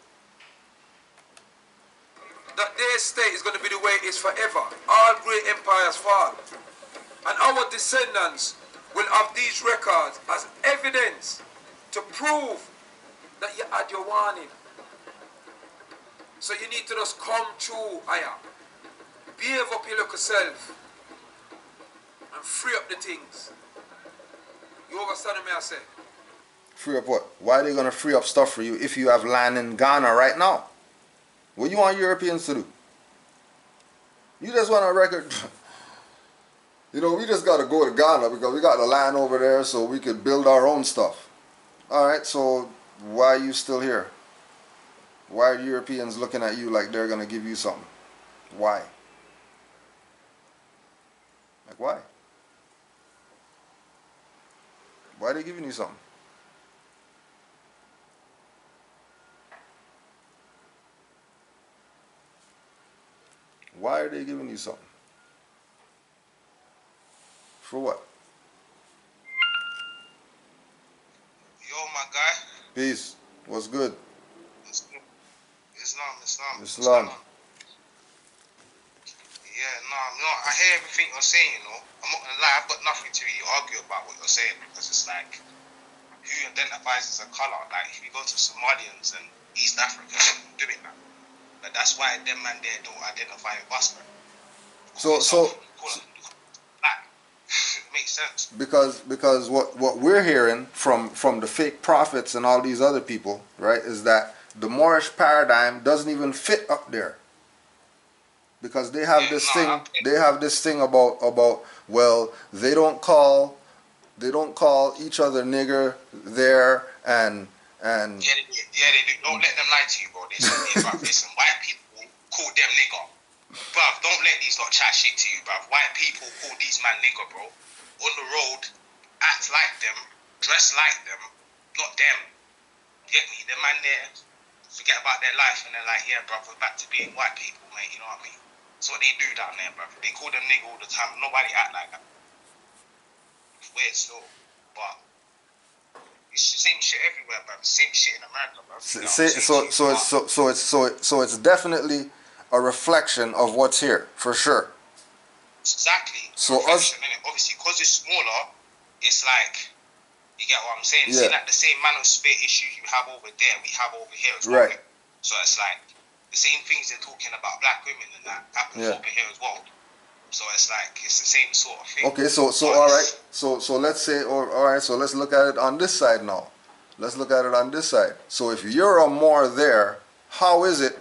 That their state is going to be the way it is forever. All great empires fall. And our descendants will have these records as evidence to prove that you had your warning. So you need to just come true, behave up your local self and free up the things. You understand what I say? Free up what? Why are they going to free up stuff for you if you have land in Ghana right now? What do you want Europeans to do? You just want a record. You know, we just got to go to Ghana because we got the land over there so we could build our own stuff. Alright, so why are you still here? Why are Europeans looking at you like they're going to give you something? Why? Like why? Why are they giving you something? Why are they giving you something? For what? Yo, my guy. Peace. What's good? Islam. Yeah, I hear everything you're saying, you know. I'm not gonna lie, I've got nothing to really argue about what you're saying because it's like, who identifies as a colour? Like, if you go to Somalians and East Africans doing that, that's why them man there don't identify with us, bro. So Black. Makes sense. because what we're hearing from the fake prophets and all these other people, right, is that the Moorish paradigm doesn't even fit up there. Because they have this thing about well, they don't call each other nigger there and yeah they do. Don't let them lie to you, bro. They said, yeah, bruv, listen, white people call them nigger. Bruv, don't let these lot chat shit to you, bruv. White people call these man nigger, bro. On the road, act like them, dress like them, not them. Get me? The man there forget about their life and they're like, yeah, bruv, we're back to being white people, mate, you know what I mean? That's what they do down there, bruv. They call them nigger all the time. Nobody act like that. It's weird still, but it's the same shit everywhere, bruv. Same shit in America, bruv. So it's definitely a reflection of what's here, for sure. Exactly. So reflection, innit? Obviously, because it's smaller, it's like, you get what I'm saying? Yeah. See, like the same manosphere issues you have over there, we have over here as well. Right. So it's like the same things they're talking about black women and that happens over here as well. So it's like it's the same sort of thing. Okay, so all right, so let's say, all right, so let's look at it on this side now. Let's look at it on this side. So if you're a Moor there, how is it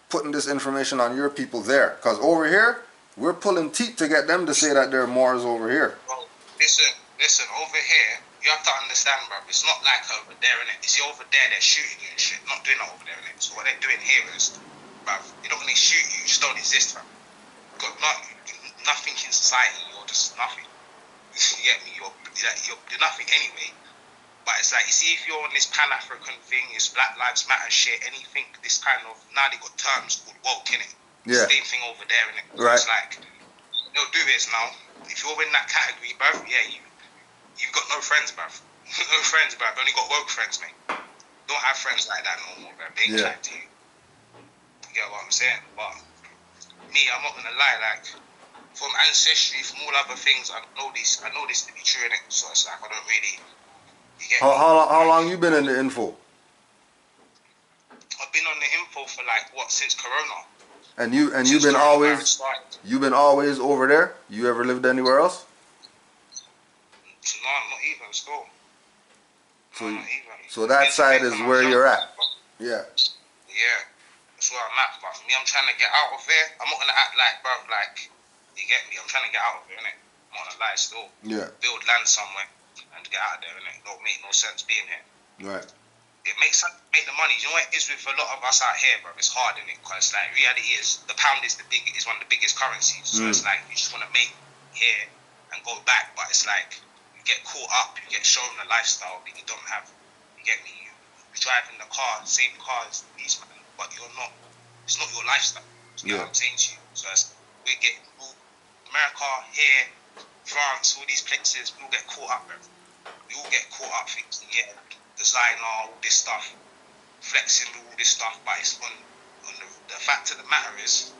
putting this information on your people there? Because over here, we're pulling teeth to get them to say that they're Moors over here. Well, listen, over here, you have to understand, bro. It's not like over there, innit? It's over there, they're shooting you and shit. Not doing that over there, innit? So what they're doing here is, bro, they don't really shoot you, you just don't exist, bro. Got nothing in society, you're just nothing. You get me? You're nothing anyway. But it's like, you see, if you're on this Pan-African thing, it's Black Lives Matter shit, anything, this kind of, now they got terms called woke, innit? Yeah. Same thing over there, innit? Right. So it's like, they'll do this now. If you're in that category, bro, yeah, you've got no friends, bruv. No friends, bruv. Only got woke friends, mate. Don't have friends like that no more, bruv. They ain't chat to you. You get what I'm saying? But me, I'm not gonna lie, like, from ancestry, from all other things, I know this to be true, innit? So it's like, I don't really, you get me? How long you been in the info? I've been on the info for like, what, since Corona. And you've been always over there? You ever lived anywhere else? No, not even still. So that side is where you're at. Yeah. Yeah. That's where I'm at, but for me, I'm trying to get out of there. I'm not gonna act like, bro, like, you get me? I'm trying to get out of there, innit? I'm not gonna lie still. Yeah. Build land somewhere and get out of there, innit? It don't make no sense being here. Right. It makes sense to make the money. You know what it is with a lot of us out here, bro? It's hard, innit? Because like reality is the pound is one of the biggest currencies. So it's like you just want to make here and go back, but it's like you get caught up, you get shown a lifestyle that you don't have. You get me? You drive in the car, same car as these men, but you're not. It's not your lifestyle. You know what I'm saying to you? So it's, America, here, France, all these places, we all get caught up, bro. We all get caught up thinking, yeah, designer, all this stuff, flexing with all this stuff, but it's on the fact of the matter is,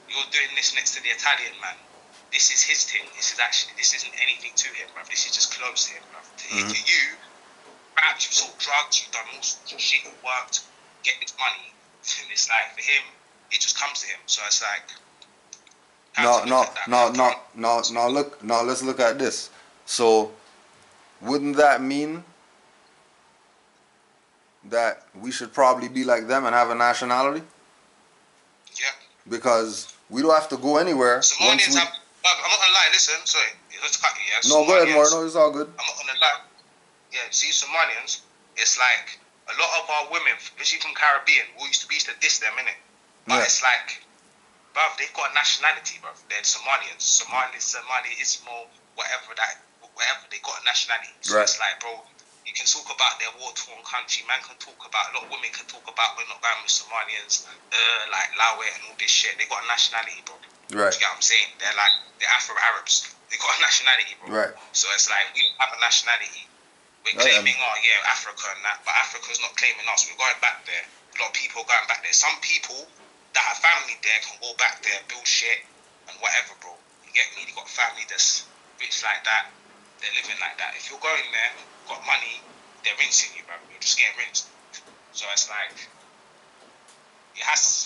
you're doing this next to the Italian man. This is his thing. This isn't anything to him, bruv. This is just close to him, bruv. To you, perhaps you sold drugs, you've done all sorts of shit, you worked, get this money, and it's like, for him, it just comes to him. So it's like, now let's look at this. So wouldn't that mean that we should probably be like them and have a nationality? Yeah. Because we don't have to go anywhere. Somalians have, I'm not gonna lie, listen, sorry, let's cut you, yeah? No, go ahead, Mar, no, it's all good. I'm not gonna lie. Yeah, see, Somalians, it's like, a lot of our women, especially from Caribbean, we used to diss them, innit? But it's like, bruv, they've got a nationality, bruv. They're Somalians. Somali, Ismo, whatever, they got a nationality. So it's like, bro, you can talk about their war-torn country. Man can talk about, a lot of women can talk about, we're not going with Somalians, like Lawe and all this shit. They got a nationality, bro. Right. You get what I'm saying? They're Afro-Arabs. They got a nationality, bro. Right. So it's like, we don't have a nationality. We're claiming, Africa and that, but Africa's not claiming us. We're going back there. A lot of people are going back there. Some people that have family there can go back there, build shit and whatever, bro. You get me? They got family that's rich like that. They're living like that. If you're going there, got money, they're rinsing you, bro. You're just getting rinsed. So it's like,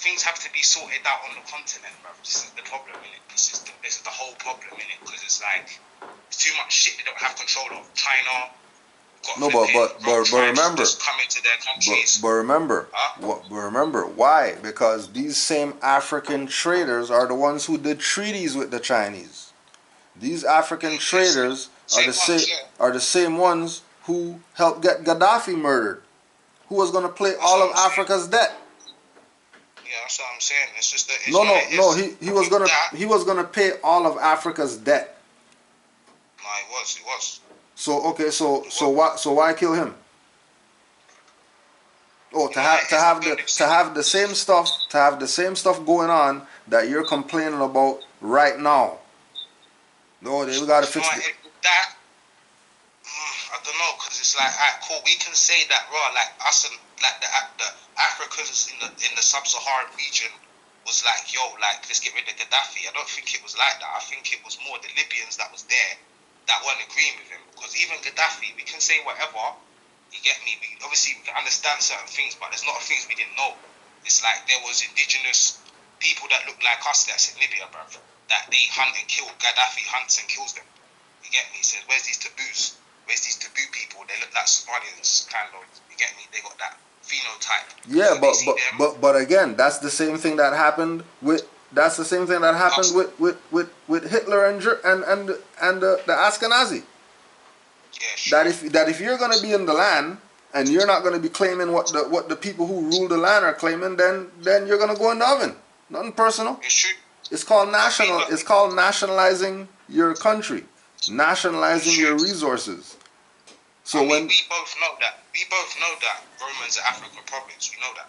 things things have to be sorted out on the continent, bro. This is the problem in it. This is the whole problem in it, because it's like there's too much shit they don't have control of. China, No, but remember, just come into their countries. but remember, Huh? but remember why? Because these same African traders are the ones who did treaties with the Chinese. These African traders are the same ones who helped get Gaddafi murdered, who was going to pay all of Africa's debt. Yeah, that's what I'm saying. It's just that. No. He was gonna pay all of Africa's debt. No, he was. So okay, so why kill him? Oh, to have the same stuff going on that you're complaining about right now. No, they gotta fix it. That I don't know, because it's like, alright, cool. We can say that, raw, like us and like the Africans in the sub-Saharan region was like, yo, like let's get rid of Gaddafi. I don't think it was like that. I think it was more the Libyans that was there that weren't agreeing with him. Because even Gaddafi, we can say whatever. You get me? Obviously, we can understand certain things, but there's a lot of things we didn't know. It's like there was indigenous people that look like us that's in Libya, bruv. That they hunt and kill. Gaddafi hunts and kills them. You get me? He says, where's these taboos? Where's these taboo people? They look like Somalians, kind of. You get me? They got that phenotype. Yeah, so but again, that's the same thing that happened with with Hitler and the Ashkenazi. Yeah, sure. That if you're gonna be in the land and you're not gonna be claiming what the people who rule the land are claiming, then you're gonna go in the oven. Nothing personal. It's true. It's called nationalizing your country, nationalizing your resources. So we both know that Romans are African province. We know that.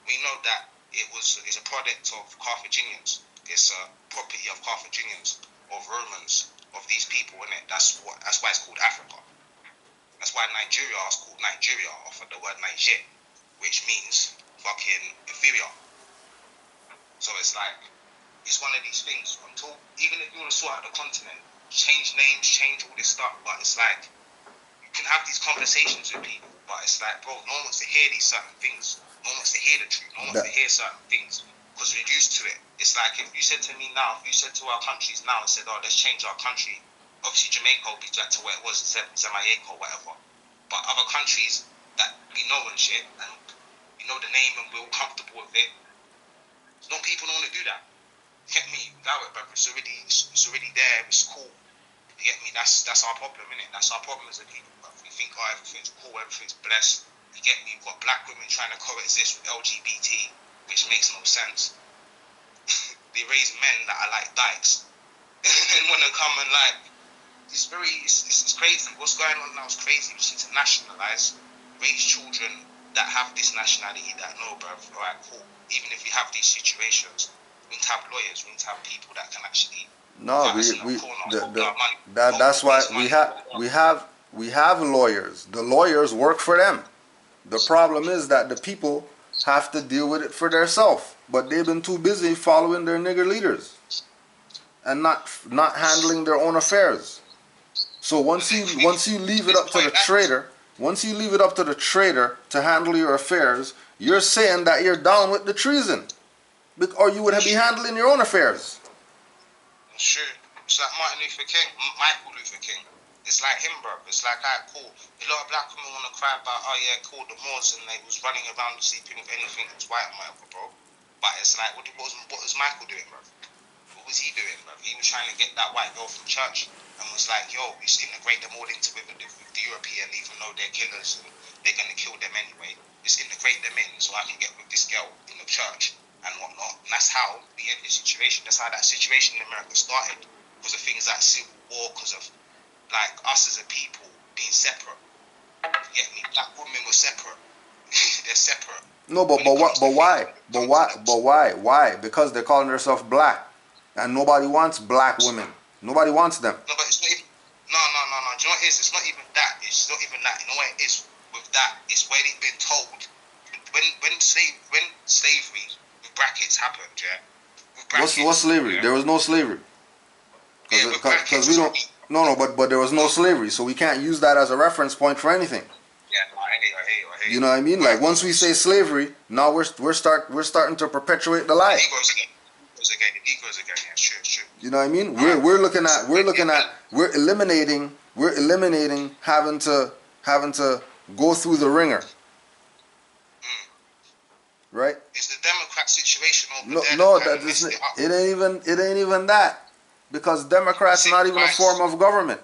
We know that it's a product of Carthaginians. It's a property of Carthaginians, of Romans, of these people, innit? That's why it's called Africa. That's why Nigeria is called Nigeria, off of the word Niger, which means fucking inferior. So it's like, it's one of these things. Until, even if you want to sort out the continent, change names, change all this stuff, but it's like, you can have these conversations with people, but it's like, bro, no one wants to hear these certain things. No one wants to hear the truth. No one wants to hear certain things because we're used to it. It's like if you said to me now, if you said to our countries now and said, oh, let's change our country, obviously Jamaica will be back to where it was, Jamaica or whatever. But other countries that we know and shit, and we know the name and we're all comfortable with it, no people don't want to do that. Get me? That way, brother. It's already there. It's cool. You get me? That's our problem, innit? That's our problem as a people. We think, oh, everything's cool, everything's blessed. You get me? You've got black women trying to coexist with LGBT, which makes no sense. They raise men that are like dykes. And when they come and like, it's crazy. What's going on now is crazy. We need to nationalize, raise children that have this nationality that know, bro, alright, cool. Even if we have these situations, we need to have lawyers, we need to have people that can actually. No, that's why we have lawyers. The lawyers work for them. The problem is that the people have to deal with it for themselves, but they've been too busy following their nigger leaders and not handling their own affairs. So once you leave it up to the trader, to handle your affairs, you're saying that you're down with the treason, or you would be handling your own affairs. Sure. It's like Michael Luther King. It's like him, bro. It's like, alright, cool. A lot of black women want to cry about, oh yeah, cool, the Moors, and they was running around sleeping with anything that's white, whatever, bro. But it's like, what was Michael doing, bro? What was he doing, bro? He was trying to get that white girl from church and was like, yo, we just integrate them all into with the European, even though they're killers and they're going to kill them anyway. Just integrate them in so I can get with this girl in the church and whatnot. And that's how we end the situation. That's how that situation in America started. Because of things like civil war, because of like us as a people being separate. You get me? Black women were separate. They're separate. No, but why? Why? Because they're calling themselves black, and nobody wants black women. Nobody wants them. No, but it's not even. No. Do you know what it is? It's not even that. It's not even that. You know what it is with that? It's where they've been told. When slavery with brackets happened, yeah. What's slavery? Yeah? There was no slavery. Because we don't. No, but there was no slavery, so we can't use that as a reference point for anything. Yeah, I hear You know what I mean? Like once we say slavery, now we're starting to perpetuate the lie. It goes again. Yeah, sure. You know what I mean? We're eliminating having to go through the ringer, right? It's the Democrat situation over No, there no, that kind that of is messed it up. it ain't even that, because Democrats Same not even a price. form of government.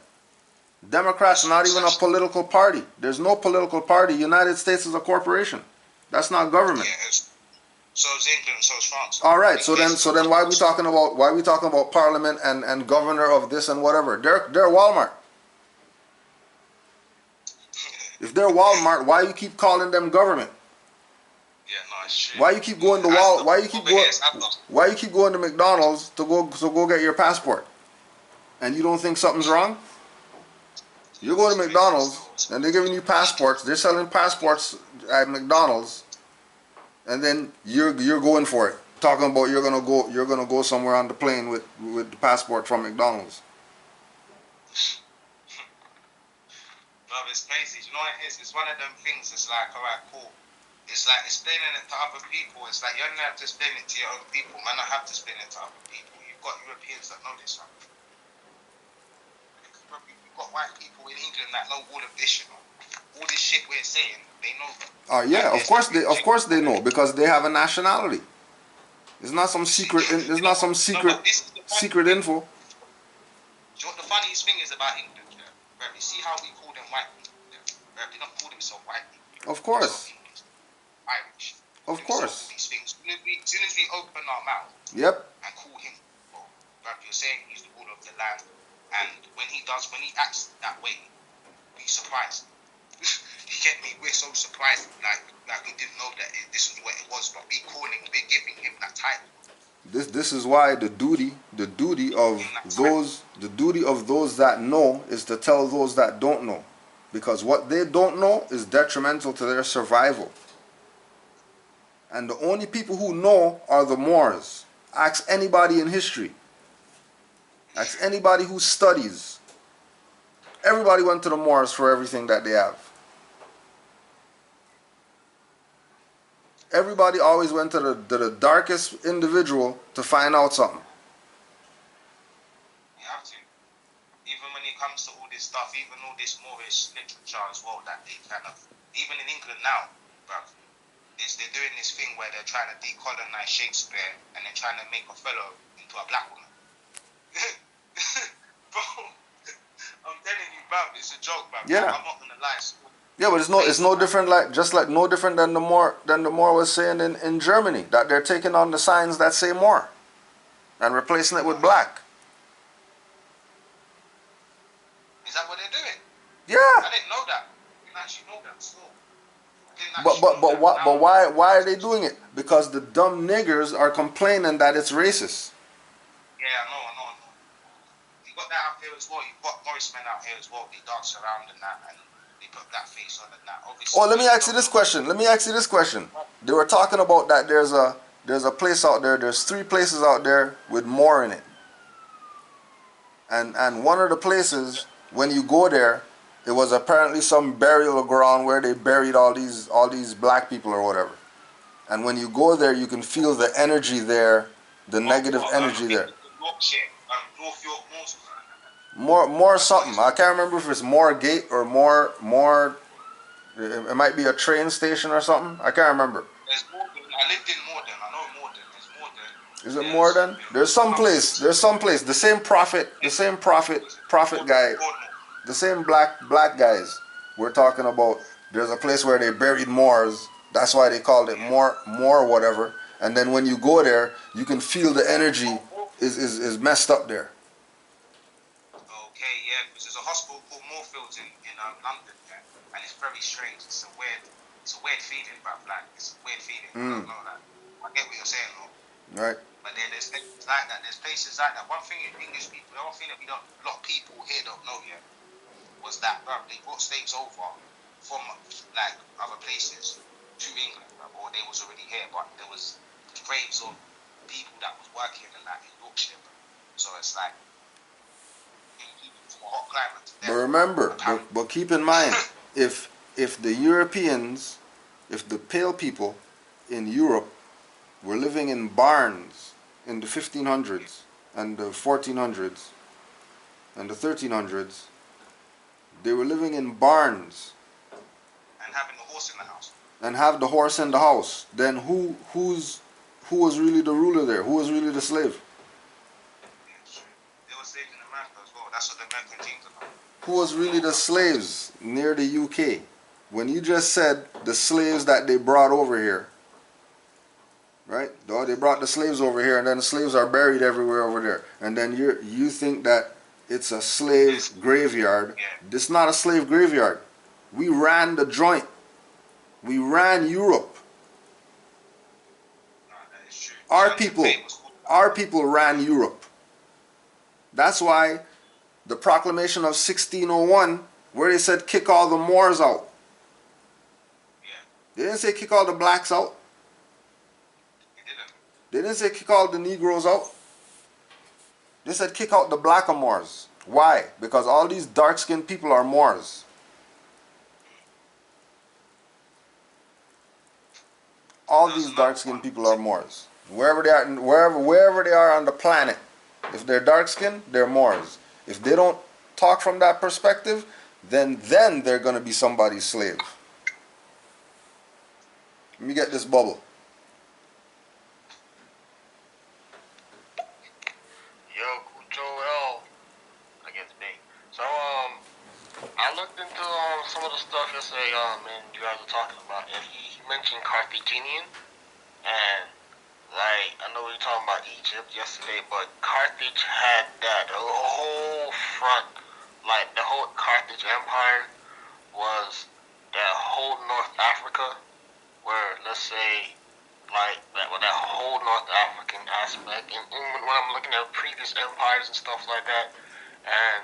Democrats not even a Essentially, political party. There's no political party. United States is a corporation. That's not government. yeah. So is England, so is France. All right. They So then why we talking about parliament and governor of this and whatever? They're Walmart. If they're Walmart, why you keep calling them government? Yeah, no, it's true. Why you keep going to Asda. Why you keep Over going? here, it's Asda. Why you keep going to McDonald's to go get your passport? And you don't think something's wrong? You go to McDonald's and they're giving you passports. They're selling passports at McDonald's, and then you're going for it, talking about you're gonna go somewhere on the plane with the passport from McDonald's. Bro, it's crazy. You know what it is? It's one of them things. It's like, alright, cool. It's like explaining it to other people. It's like you don't have to explain it to your own people. Man, I have to explain it to other people. You've got Europeans that know this stuff. You've got white people in England that know all of this, you know. All this shit we're saying, they know. Yeah, of course they know, because they have a nationality. It's not some secret. It's not some secret info. Do you know what the funniest thing is about England? Yeah? Bro, you see how we call them white people? Yeah? Bro, they don't call themselves white people. Of course. Irish. Of course. All these things. As soon as we open our mouth Yep. and call him, bro, you're saying he's the ruler of the land, and when he acts that way, be surprised. You get me? We're so surprised, like we didn't know that this is what it was, but we're giving him that title. This is why the duty of those that know is to tell those that don't know, because what they don't know is detrimental to their survival. And the only people who know are the Moors. Ask anybody in history. Ask anybody who studies. Everybody went to the Moors for everything that they have. Everybody always went to the darkest individual to find out something. You have to. Even when it comes to all this stuff, even all this Moorish literature as well, that they kind of, even in England now, bruv, they're doing this thing where they're trying to decolonize Shakespeare and they're trying to make Othello into a black woman. Bro, I'm telling you, bruv, it's a joke, bruv. Yeah. I'm not gonna lie. Yeah, but it's no different, no different than the Moor was saying in Germany, that they're taking on the signs that say Moor and replacing it with black. Is that what they're doing? Yeah. I didn't know that. I didn't actually know that still. But why are they doing it? Because the dumb niggers are complaining that it's racist. Yeah, I know. You got that out here as well. You've got Morris men out here as well. They dance around and that, and they put that face on and that. Obviously. Oh, let me ask you this question. They were talking about that there's a place out there. There's 3 places out there with Moor in it. And one of the places, when you go there, it was apparently some burial ground where they buried all these black people or whatever. And when you go there, you can feel the energy there, the negative energy there. North York, More something. I can't remember if it's Moor Gate or more. It might be a train station or something. I can't remember. There's Morden. I lived in Morden. I know Morden. There's Morden. Is it Morden? There's some place. The same prophet guy. The same black guys we're talking about. There's a place where they buried Moors. That's why they called it Moor whatever. And then when you go there, you can feel the energy is messed up there. Okay, yeah, because there's a hospital called Moorfields in London, yeah, and it's very strange. It's a weird feeling about black. It's a weird feeling. I don't know that. I get what you're saying, though. Right. But then there's places like that. There's places like that. One thing English people, the one thing that a lot of people here don't know yet, was that, bro, they brought slaves over from like other places to England, bro, or they was already here, but there was graves of people that was working in that in Yorkshire, bro. So it's like from a hot climate to But remember, but keep in mind, if if the Europeans, if the pale people in Europe were living in barns in the 1500s and the 1400s and the 1300s, they were living in barns And having the horse in the house. and have the horse in the house, then who was really the ruler there? Who was really the slave? They were slaves in America as well. That's what the American teams are. Who was really the slaves near the UK? When you just said the slaves that they brought over here, right? Oh, they brought the slaves over here, and then the slaves are buried everywhere over there. And then you think that it's a slave graveyard. Yeah. It's not a slave graveyard. We ran the joint. We ran Europe. That is true. Our people ran Europe. That's why the proclamation of 1601, where they said kick all the Moors out. Yeah. They didn't say kick all the blacks out. They didn't say kick all the Negroes out. They said kick out the blackamoors. Why? Because all these dark-skinned people are Moors. All these dark-skinned people are Moors. Wherever they are, wherever they are on the planet, if they're dark-skinned, they're Moors. If they don't talk from that perspective, then they're going to be somebody's slave. Let me get this bubble. Yo, Kudjo I guess big. So I looked into some of the stuff yesterday, and you guys were talking about, and he mentioned Carthaginian, and like I know we were talking about Egypt yesterday, but Carthage had that whole front, like the whole Carthage Empire was that whole North Africa, where let's say like that whole North African aspect, and when I'm looking at previous empires and stuff like that, and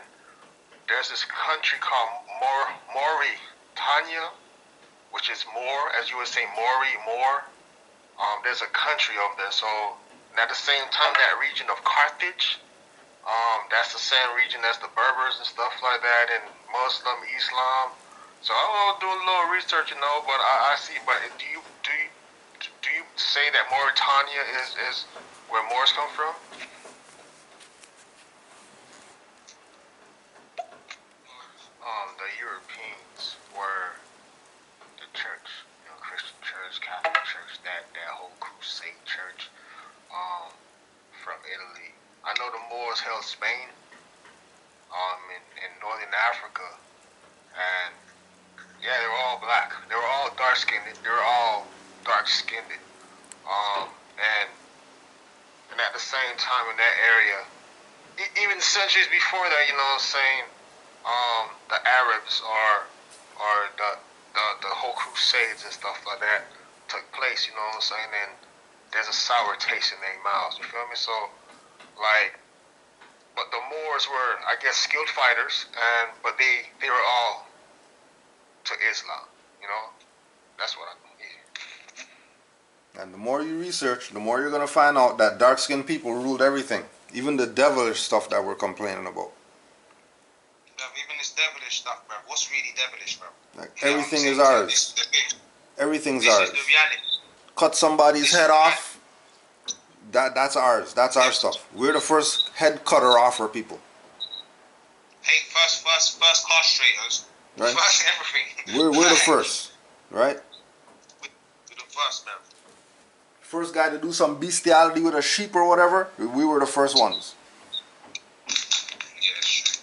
there's this country called Mauritania, which is Moor, as you would say, Moor. There's a country over there, so and at the same time, that region of Carthage, that's the same region as the Berbers and stuff like that, and Muslim, Islam. So I'll do a little research, but I see. But do you say that Mauritania is where Moors come from? The Europeans were the church, Christian church, Catholic church, that whole crusade church, from Italy. I know the Moors held Spain, in northern Africa, and yeah, they were all black. They were all dark-skinned. And at the same time in that area, even centuries before that, the Arabs or the whole crusades and stuff like that took place, and there's a sour taste in their mouths, you feel me? So, but the Moors were, I guess, skilled fighters, but they were all to Islam, that's what I believe. And the more you research, the more you're going to find out that dark-skinned people ruled everything. Even the devilish stuff that we're complaining about. Even this devilish stuff, bro. What's really devilish, bro? Like, everything is ours. Everything's ours. This is the reality. Cut somebody's head off, that's ours. That's our stuff. We're the first head cutter off for people. Hey, first castrators. Right? First everything. We're the first, right? We're the first, man. First guy to do some bestiality with a sheep or whatever, we were the first ones. Yeah, sure.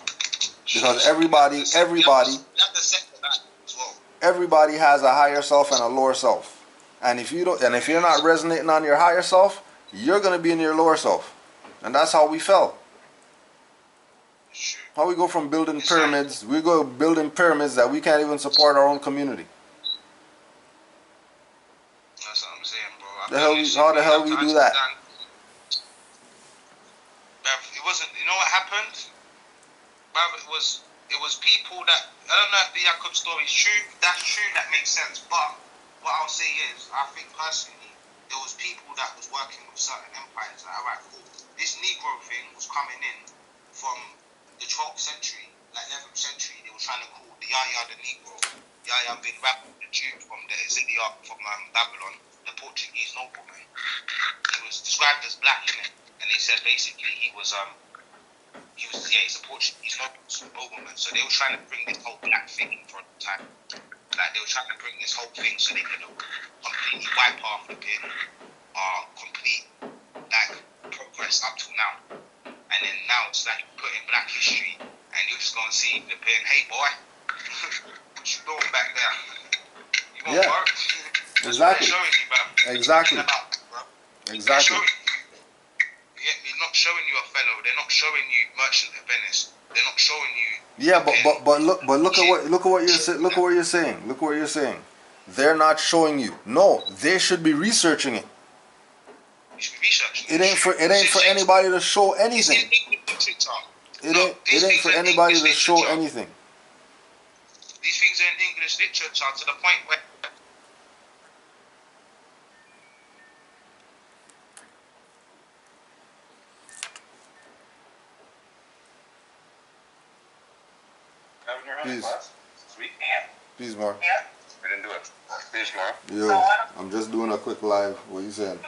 Because everybody, That's the second as well. everybody has a higher self and a lower self. And if you're not resonating on your higher self, you're gonna be in your lower self. And that's how we fell. Sure. How we go from building pyramids, we go building pyramids that we can't even support our own community. That's what I'm saying, bro. How the hell we do that? It wasn't. You know what happened? It was people that, I don't know if the Jacob story is true. That's true. That makes sense. But what I'll say is, I think personally, there was people that was working with certain empires. Like, alright, cool. This Negro thing was coming in from the 12th century, like 11th century. They were trying to call the Yaya the Negro. I've been rapping the tune from the Zodiac from Babylon, the Portuguese nobleman. He was described as black in it, and they said basically he's a Portuguese nobleman. So they were trying to bring this whole black thing in for a time. Like they were trying to bring this whole thing so they could completely wipe off the pin, complete like progress up till now. And then now it's like put in black history, and you're just gonna see the pin. Hey boy, what you doing back there? You want work? That's Exactly. what they're showing you, bro. Exactly. Exactly. They're not showing you Othello. They're not showing you Merchant of Venice. They're not showing you. Yeah, look at what you're saying. Look at what you're saying. Look what you're saying. They're not showing you. No, they should be researching it. You should be researching It ain't for anybody to show anything. It ain't for anybody to show anything. These things are in English literature to the point where. Peace. Peace, Mark. We didn't do it. Peace, Mark. Yo, I'm just doing a quick live. What you saying?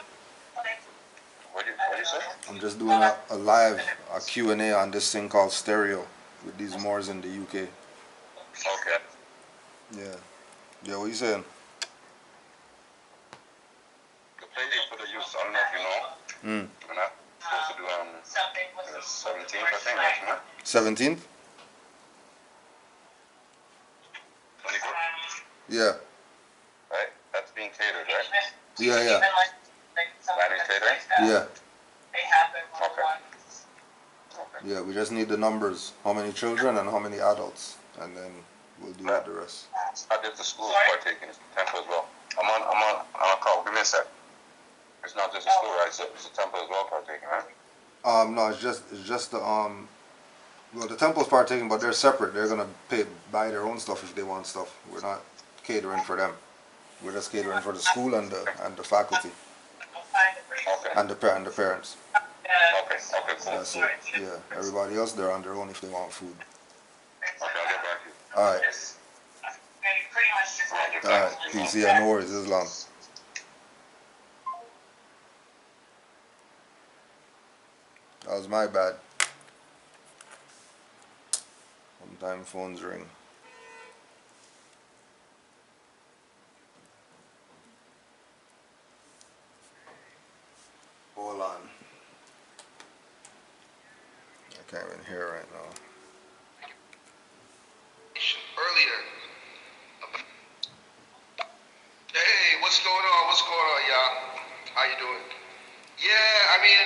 What you say? I'm just doing a live, a Q&A on this thing called Stereo with these Moors in the UK. Okay. Yeah. Yeah, what you saying? The play date for the youth, I don't know if you know. We're not supposed to do the 17th, I think, next month. 17th? 24th? Yeah. Right? That's being catered, right? Yeah. Planning catering? Yeah. Okay. Yeah, we just need the numbers. How many children and how many adults. And then we'll do the rest. I did the school partaking in temple as well. I'm on a call. Give me a sec. It's not just a school, right? It's a temple as well partaking, right? No, it's just the well, the temple's partaking, but they're separate. They're gonna buy their own stuff if they want stuff. We're not catering for them. We're just catering for the school and the faculty Okay. and the parents. Okay, cool. That's it. Yeah, everybody else they're on their own if they want food. Okay, I'll get back to you. All right. All right. Peace. Yeah, no worries. Islam. That was my bad. Sometimes phones ring. Hold on. I can't even hear right now. Earlier. Hey, what's going on, y'all? How you doing? Yeah, I mean,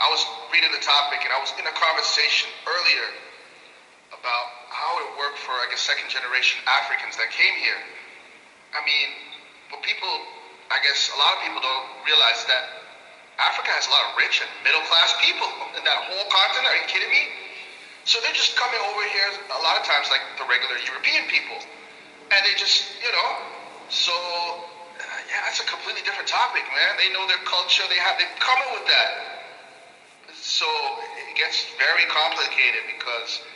I was reading the topic and I was in a conversation earlier about how it worked for, I guess, second generation Africans that came here. I mean, but people, I guess a lot of people don't realize that Africa has a lot of rich and middle class people in that whole continent. Are you kidding me? So they're just coming over here a lot of times like the regular European people. And they just, so yeah, that's a completely different topic, man. They know their culture, they're coming with that. So it gets very complicated because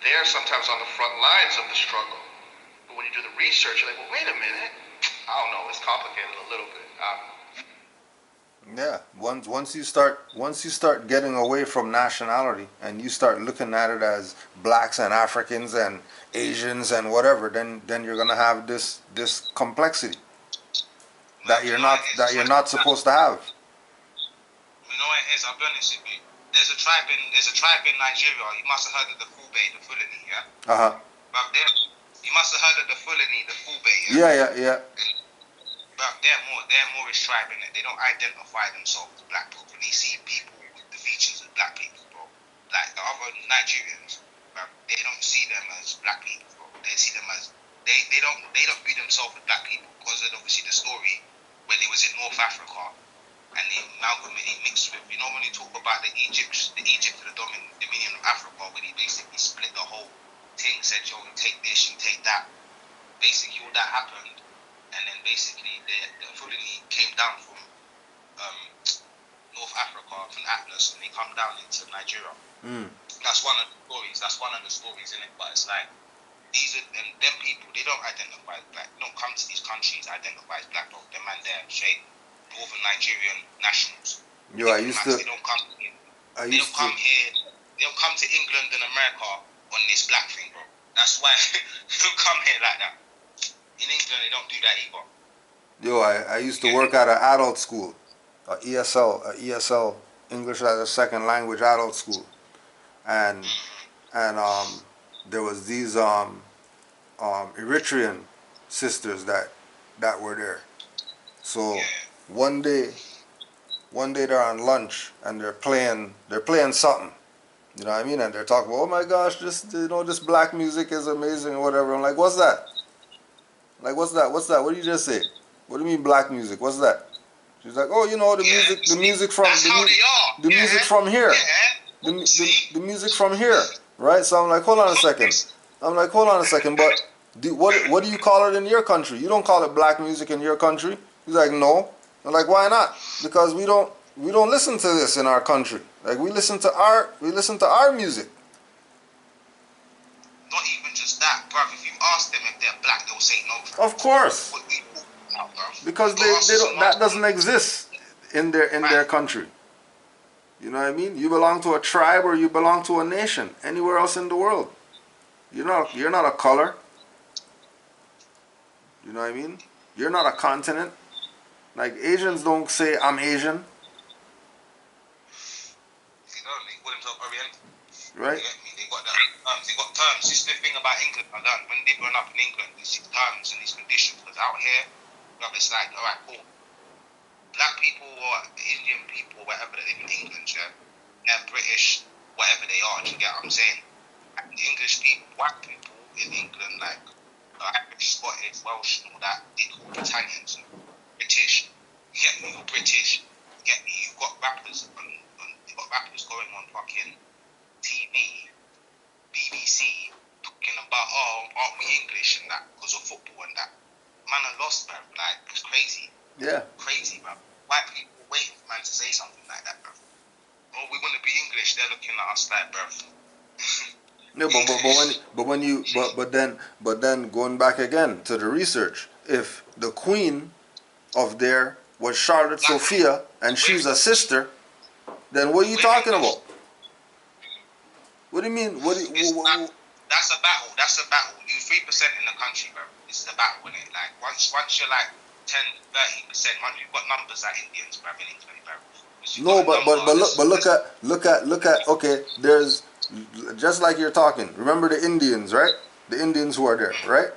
they're sometimes on the front lines of the struggle. But when you do the research, you're like, well, wait a minute. I don't know, it's complicated a little bit. Yeah, once you start getting away from nationality and you start looking at it as blacks and Africans and Asians and whatever, then you're gonna have this complexity that you're not supposed to have. You know what it is? I'll be honest with you. There's a tribe in Nigeria. You must have heard of the Fulani, yeah? But you must have heard of the Fulani, yeah? Yeah. But they're Moorish tribe in it. They don't identify themselves as black people. They see people with the features of black people, bro. Like the other Nigerians, but they don't see them as black people, bro. They see them as they don't view themselves as black people because of obviously the story when they was in North Africa and they amalgamated mixed with, when you talk about the Egypt of the Dominion of Africa, when he basically split the whole thing, said, yo, you take this, you take that. Basically all that happened. And then basically the Fulani came down from North Africa, from Atlas, and they come down into Nigeria. That's one of the stories. That's one of the stories in it. But it's like these are them people. They don't identify as black. They don't come to these countries identify as black. Bro. Them man, they're straight Northern Nigerian nationals. Yo, I used to. They don't come here. I They don't used to. come here. They don't come to England and America on this black thing, bro. That's why they don't come here like that. In England, they don't do that either. Yo, I used to work at an adult school, a ESL, English as a Second Language adult school, and there was these Eritrean sisters that were there. So one day they're on lunch and they're playing something. You know what I mean? And they're talking about, oh my gosh, this black music is amazing or whatever. I'm like, what's that? Like, what's that? What did you just say? What do you mean black music? What's that? She's like, oh, the music from the music from here. The music from here, right? So I'm like, hold on a second. But what do you call it in your country? You don't call it black music in your country. He's like, no. I'm like, why not? Because we don't listen to this in our country. Like we listen to our music. Not even just that, bruv. If you ask them if they're black, they'll say no. Of course. Because they don't. That doesn't exist in their country. You know what I mean? You belong to a tribe or you belong to a nation anywhere else in the world. You're not a color. You know what I mean? You're not a continent. Like Asians don't say I'm Asian. Right? They got terms. This is the thing about England. I learned when they growing up in England, these terms and these conditions. Because out here, it's like, alright, cool. Black people or Indian people, whatever that live in England, they're British, whatever they are. Do you get what I'm saying? And the English people, white people in England, like Irish, Scottish, Welsh, and all that, they call Britannians British. You get me? You're British. You get me? You've got rappers going on fucking TV, BBC, talking about, aren't we English and that because of football and that. Man, I lost, man. Like, it's crazy. Yeah. Crazy, man. White people waiting for man to say something like that, bro. Oh, we want to be English. They're looking at us like, bro. No, but then going back again to the research, if the queen of there was Charlotte Sophia and she's a sister, then what are you talking about? What do you mean? That's a battle. That's a battle. You 3% in the country, bro. This is a battle, isn't it? Like once you're like 10, 30%, once you've got numbers like Indians, bro, in England, bro. No, but look at okay. There's just like you're talking. Remember the Indians, right? The Indians who are there, right?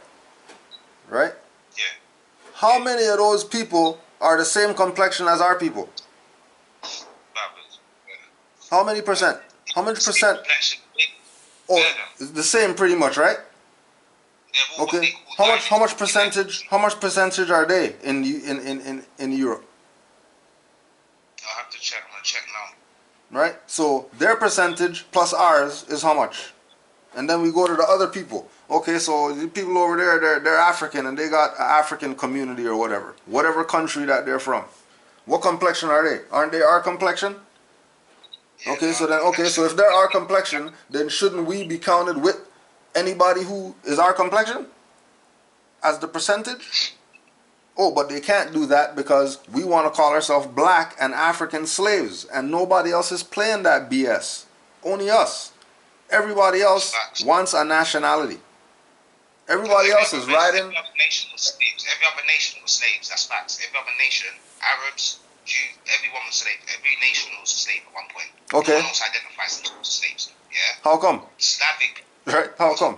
Right? Yeah. How many of those people are the same complexion as our people? How many percent? How much percent? Oh, it's the same pretty much, right? Okay. How much percentage are they in Europe? I'll have to check. I'm gonna check now. Right? So their percentage plus ours is how much? And then we go to the other people. Okay, so the people over there, they're African and they got an African community or whatever country that they're from. What complexion are they? Aren't they our complexion? Okay, so if they're our complexion, then shouldn't we be counted with anybody who is our complexion as the percentage? Oh, but they can't do that because we want to call ourselves black and African slaves, and nobody else is playing that BS. Only us. Everybody else wants a nationality. Everybody else is riding. Every other nation was slaves. That's facts. Every other nation, Arabs, Jews, everyone was slave. Every nation was a slave at one point. Okay. No one else identifies themselves as slaves. Yeah. How come? Slavic. Right. How come?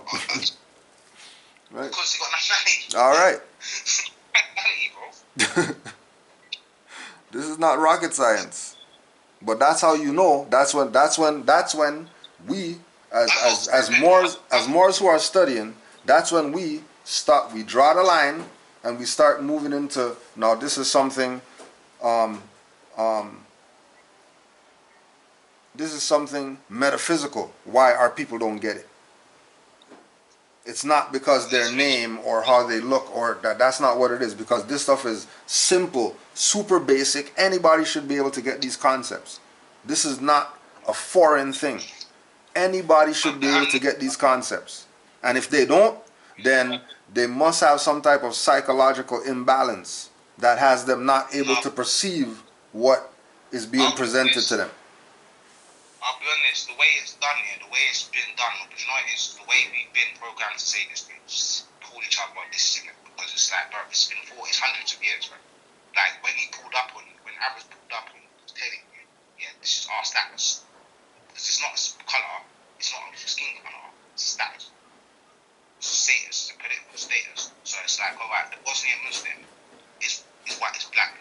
Right. Because they got nationality. All right. Nationality, bro. This is not rocket science, but that's how you know. That's when we as Moors who are studying. That's when we stop. We draw the line and we start moving into now. This is something. This is something metaphysical. Why our people don't get it? It's not because their name or how they look or that's not what it is. Because this stuff is simple, super basic. Anybody should be able to get these concepts. This is not a foreign thing. Anybody should be able to get these concepts. And if they don't, then they must have some type of psychological imbalance that has them not able to perceive what is being presented to them. I'll be honest, the way it's done here, the way it's been done, you know, it's the way we've been programmed to say this thing, just call each other this thing, because it's like, bro, it's been it's hundreds of years, bro. Like, when he pulled up on you, when Arabs pulled up on you, telling you, yeah, this is our status. Because it's not a colour, it's not a skin colour, it's a status. It's a status, it's a political status. So it's like, alright, the Bosnian Muslim is white, is black,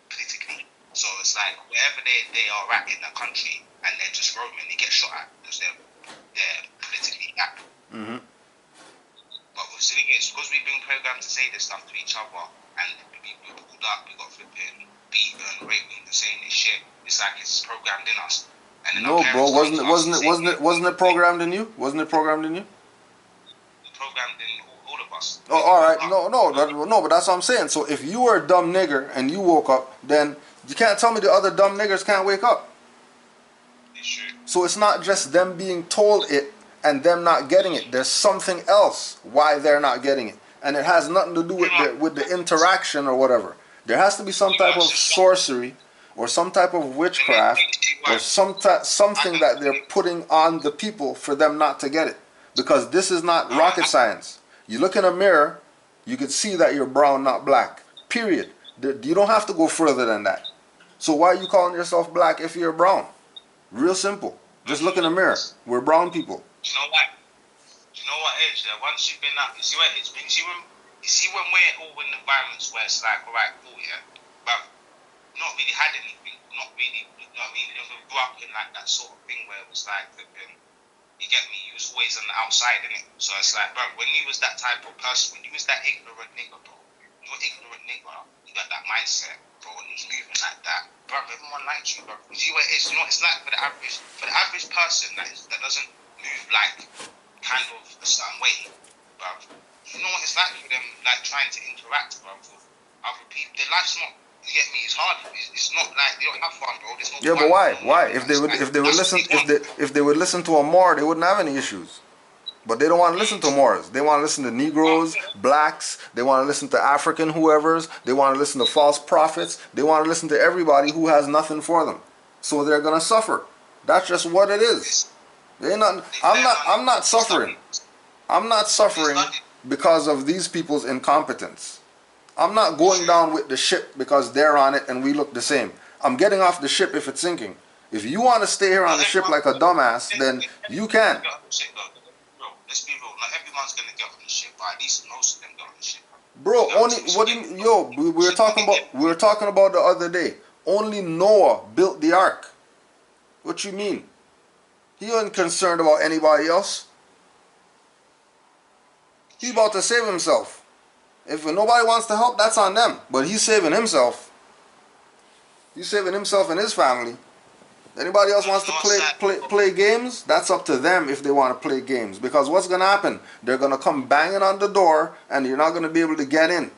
politically. So it's like, wherever they are at in the country, and they're just roaming, they get shot at because they're politically black. Mm-hmm. But the thing is, because we've been programmed to say this stuff to each other, and we pulled up, we got flipping, beaten, raping, and saying this shit. It's like it's programmed in us. And then No, bro, wasn't it programmed in you? Wasn't it programmed in you? It's programmed in all of us. Oh, all right, no, but that's what I'm saying. So if you were a dumb nigger and you woke up, then you can't tell me the other dumb niggers can't wake up. It's true. So it's not just them being told it and them not getting it. There's something else why they're not getting it, and it has nothing to do with the interaction or whatever. There has to be some type of sorcery or some type of witchcraft or something that they're putting on the people for them not to get it. Because this is not rocket science. You look in a mirror, you can see that you're brown, not black. Period. You don't have to go further than that. So why are you calling yourself black if you're brown? Real simple. Just look in the mirror. We're brown people. You know what? You know what age there? Once you've been up, you see where it's been. You see when we're all in environments where it's like, alright, cool, yeah, but not really had anything, not really, you know what I mean? If we grew up in like that sort of thing where it was like, you get me, you was always on the outside, innit? So it's like, bro, when you was that type of person, when you was that ignorant nigga, bro, you're ignorant nigga, you got that mindset, bro, and you was moving like that, bro, everyone liked you, bro. You see what it is? You know what it's like for the average person that doesn't move like kind of a certain way, bro. You know what it's like for them, like trying to interact, bro, with other people. Their life's not, you get me, it's hard. It's not like they don't have fun, bro. There's no Yeah, fun, but why? no Why? fun. If they would Like, if they would listen to a Moor, they wouldn't have any issues. But they don't want to listen to Moors. They want to listen to Negroes, blacks. They want to listen to African whoever's. They want to listen to false prophets. They want to listen to everybody who has nothing for them. So they're gonna suffer. That's just what it is. They're not. I'm not suffering. I'm not suffering because of these people's incompetence. I'm not going down with the ship because they're on it and we look the same. I'm getting off the ship if it's sinking. If you want to stay here on the ship like a dumbass, then you can. Let's be real. Not everyone's gonna get on the ship, but at least most of them get on the ship. Bro, only what do you, yo? We were talking about the other day. Only Noah built the ark. What you mean? He wasn't concerned about anybody else. He's about to save himself. If nobody wants to help, that's on them. But he's saving himself. He's saving himself and his family. Anybody else wants to play games? That's up to them if they want to play games. Because what's going to happen? They're going to come banging on the door and you're not going to be able to get in.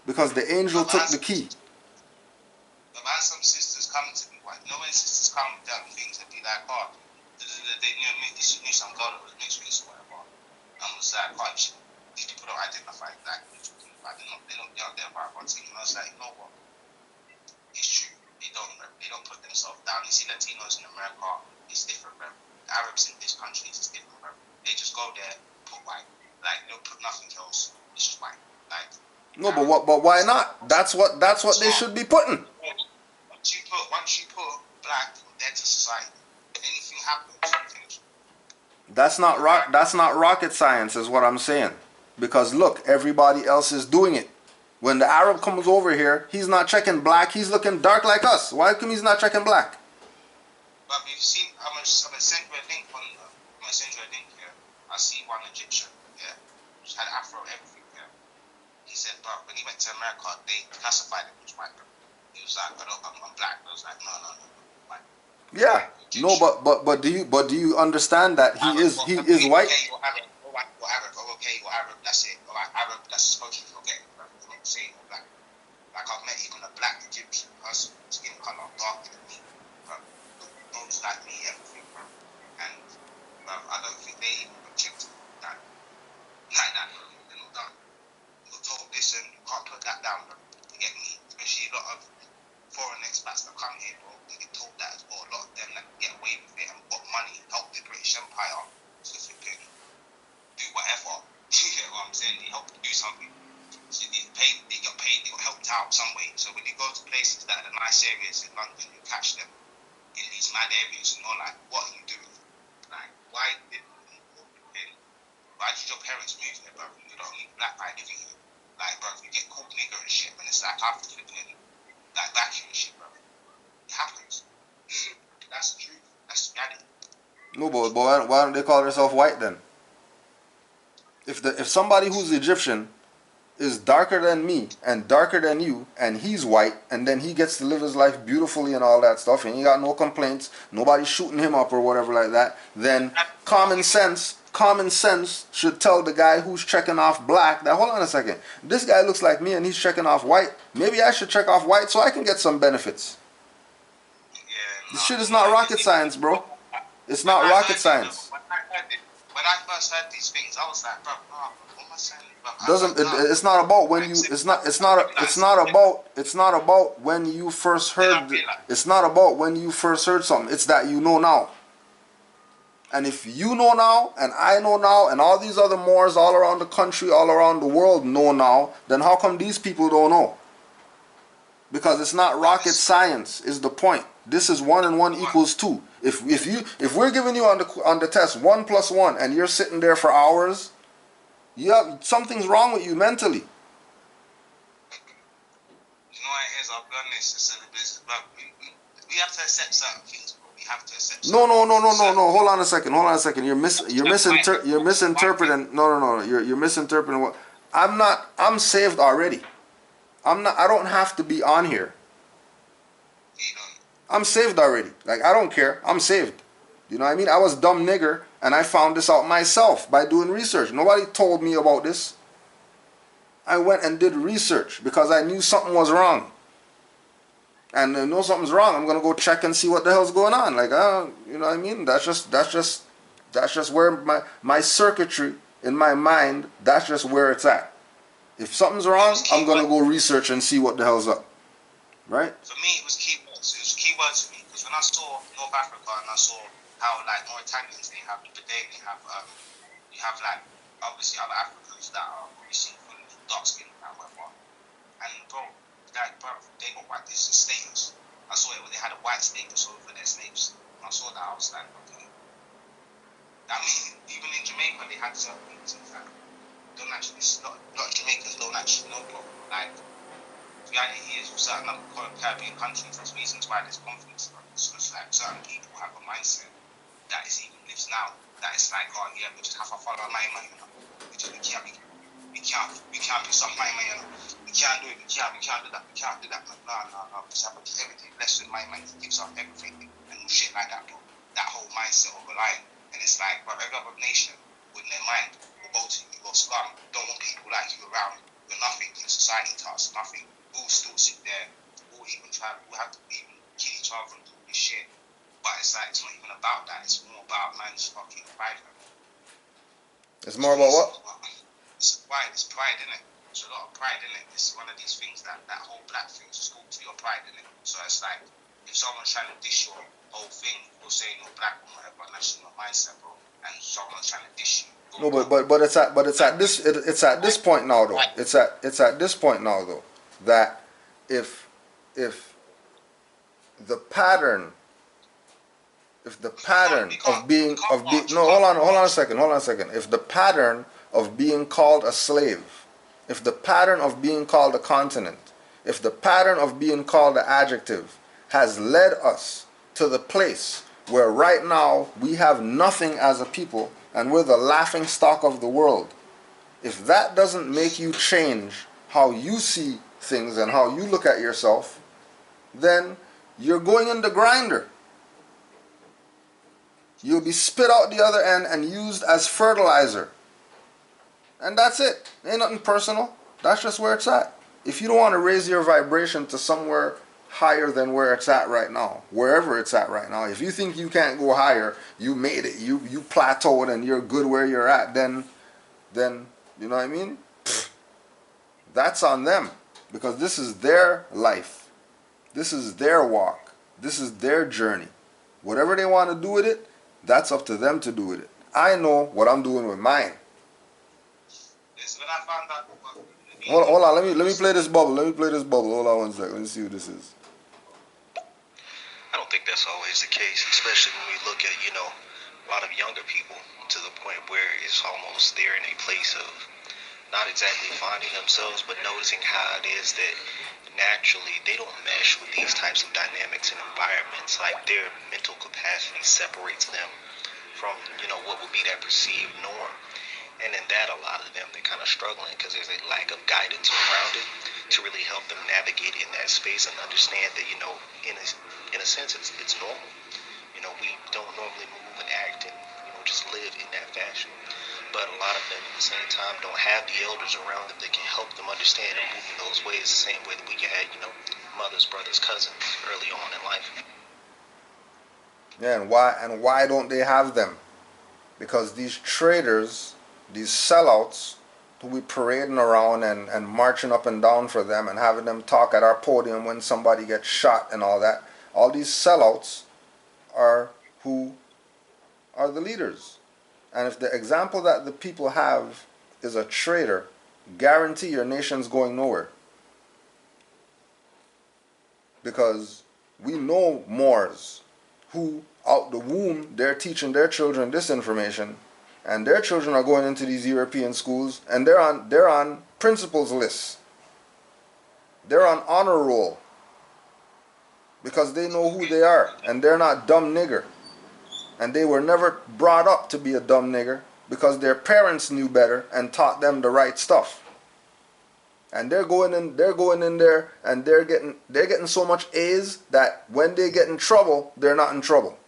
Because the angel took the key. I've had some sisters come to me. You know when sisters come with them things and be like, oh, they knew some girl that was mixed race or whatever. And was like, oh, these people don't identify that. They don't get out there about one thing. And I was like, you know what? It's true. They don't put themselves down. You see Latinos in America, it's different, bro. The Arabs in this country is different, bro. They just go there, put white. Like, they don't put nothing else. It's just white. Like, no, but why not? That's what they should be putting. Once you put black, you're dead to society. Anything happens, That's not rocket science, is what I'm saying. Because look, everybody else is doing it. When the Arab comes over here, he's not checking black. He's looking dark like us. Why come he's not checking black? But you've seen, I'm gonna send you a link here. I see one Egyptian, yeah, just had afro, everything, yeah. He said, but when he went to America, they classified him as white. He was like, I'm black. I was like, no, white. Yeah, no, but do you understand that he is white? Arab, that's it. Arab, that's supposed to forget. I'm not saying black. Like I've met even a black Egyptian person, skin color darker than me, looks like me, everything, bro. And I don't think they even object that. Like that. catch them in these mad areas, you know, like, what are you doing? Like, why did your parents move here, bro? You're the only black guy living here. Like, bro, you get called nigger and shit when it's like after flipping like back here and shit, bro. It happens. That's the truth. That's the reality. No, but why don't they call themselves white then? If somebody who's Egyptian is darker than me and darker than you, and he's white, and then he gets to live his life beautifully and all that stuff, and he got no complaints, nobody's shooting him up or whatever like that, then common sense should tell the guy who's checking off black that, hold on a second, this guy looks like me and he's checking off white. Maybe I should check off white so I can get some benefits. This shit is not rocket science, bro. It's not rocket science. When I first heard these things, I was like, bro, what am I saying? It's not about when you it's not about when you first heard it's not about when you first heard something. It's that you know now. And if you know now, and I know now, and all these other Moors all around the country, all around the world know now, then how come these people don't know? Because it's not rocket science is the point. This is 1 and 1 equals 2. If we're giving you on the test 1 plus 1 and you're sitting there for hours, something's wrong with you mentally. You know what it is? I'll be honest. It's a business, but we have to accept certain things. We have to accept. No. Hold on a second. You're misinterpreting. No. You're misinterpreting what. I'm saved already. I don't have to be on here. I'm saved already. Like, I don't care. I'm saved. You know what I mean? I was a dumb nigger, and I found this out myself by doing research. Nobody told me about this. I went and did research because I knew something was wrong. And I know something's wrong, I'm gonna go check and see what the hell's going on. Like, you know what I mean? That's just where my circuitry in my mind. That's just where it's at. If something's wrong, I'm gonna go research and see what the hell's up. Right? For me, it was keywords. It was keywords for me because when I saw North Africa and I saw how like Mauritanians they have you have like obviously other Africans that are obviously dark skinned and whatever. And bro, they got white this status. I saw it when they had a white status over their slaves. When I saw that I was like, okay. I mean, even in Jamaica they had certain things like don't actually a lot of Jamaicans don't actually know, bro. Like the reality is with certain other Caribbean countries, there's reasons why there's conflicts. It's because like certain people have a mindset that is even lives now. That is like, oh yeah, we just have to follow my man, you know. We can't piss off my man, you know. We can't do it, we can't do that, No. We just have to do everything less than my man. He gives up everything and shit like that, bro. That whole mindset of relying. And it's like, bro, every other nation with their mind will go to you, you're scum, don't want people like you around. You're nothing in society to us, nothing. We'll still sit there, we'll have to even kill each other and do this shit. But it's like, it's not even about that, it's more about man's fucking pride. It's more about what? It's pride, innit? There's a lot of pride in it. It's one of these things that whole black thing just go to your pride in it. So it's like if someone's trying to dish your whole thing, you'll say no black or whatever, and that's your mindset, bro. And someone's trying to dish you. No, but it's at this point now though. It's at this point now though that if the pattern of being no, hold on a second. If the pattern of being called a slave, if the pattern of being called a continent, if the pattern of being called an adjective has led us to the place where right now we have nothing as a people and we're the laughing stock of the world, if that doesn't make you change how you see things and how you look at yourself, then you're going in the grinder. You'll be spit out the other end and used as fertilizer. And that's it. Ain't nothing personal. That's just where it's at. If you don't want to raise your vibration to somewhere higher than where it's at right now, wherever it's at right now, if you think you can't go higher, you made it, you plateaued and you're good where you're at, then you know what I mean? That's on them. Because this is their life. This is their walk. This is their journey. Whatever they want to do with it, that's up to them to do with it. I know what I'm doing with mine. When I found out, hold on, let me play this bubble. Hold on one second. Let me see who this is. think that's always the case, especially when we look at, you know, a lot of younger people to the point where it's almost they're in a place of not exactly finding themselves, but noticing how it is that naturally they don't mesh with these types of dynamics and environments. Like their mental capacity separates them from, you know, what would be that perceived norm. And in that, a lot of them, they're kind of struggling because there's a lack of guidance around it to really help them navigate in that space and understand that, you know, in a sense, it's normal. You know, we don't normally move and act and, you know, just live in that fashion. But a lot of them at the same time don't have the elders around them that can help them understand and move in those ways the same way that we had, you know, mothers, brothers, cousins early on in life. Yeah, and why don't they have them? Because these traders, these sellouts, who we parading around and marching up and down for them and having them talk at our podium when somebody gets shot and all that, all these sellouts are who are the leaders. And if the example that the people have is a trader, guarantee your nation's going nowhere. Because we know Moors who out the womb they're teaching their children this information, and their children are going into these European schools and they're on principals lists. They're on honor roll because they know who they are and they're not dumb nigger. And they were never brought up to be a dumb nigger because their parents knew better and taught them the right stuff. And they're going in there and they're getting so much A's that when they get in trouble, they're not in trouble.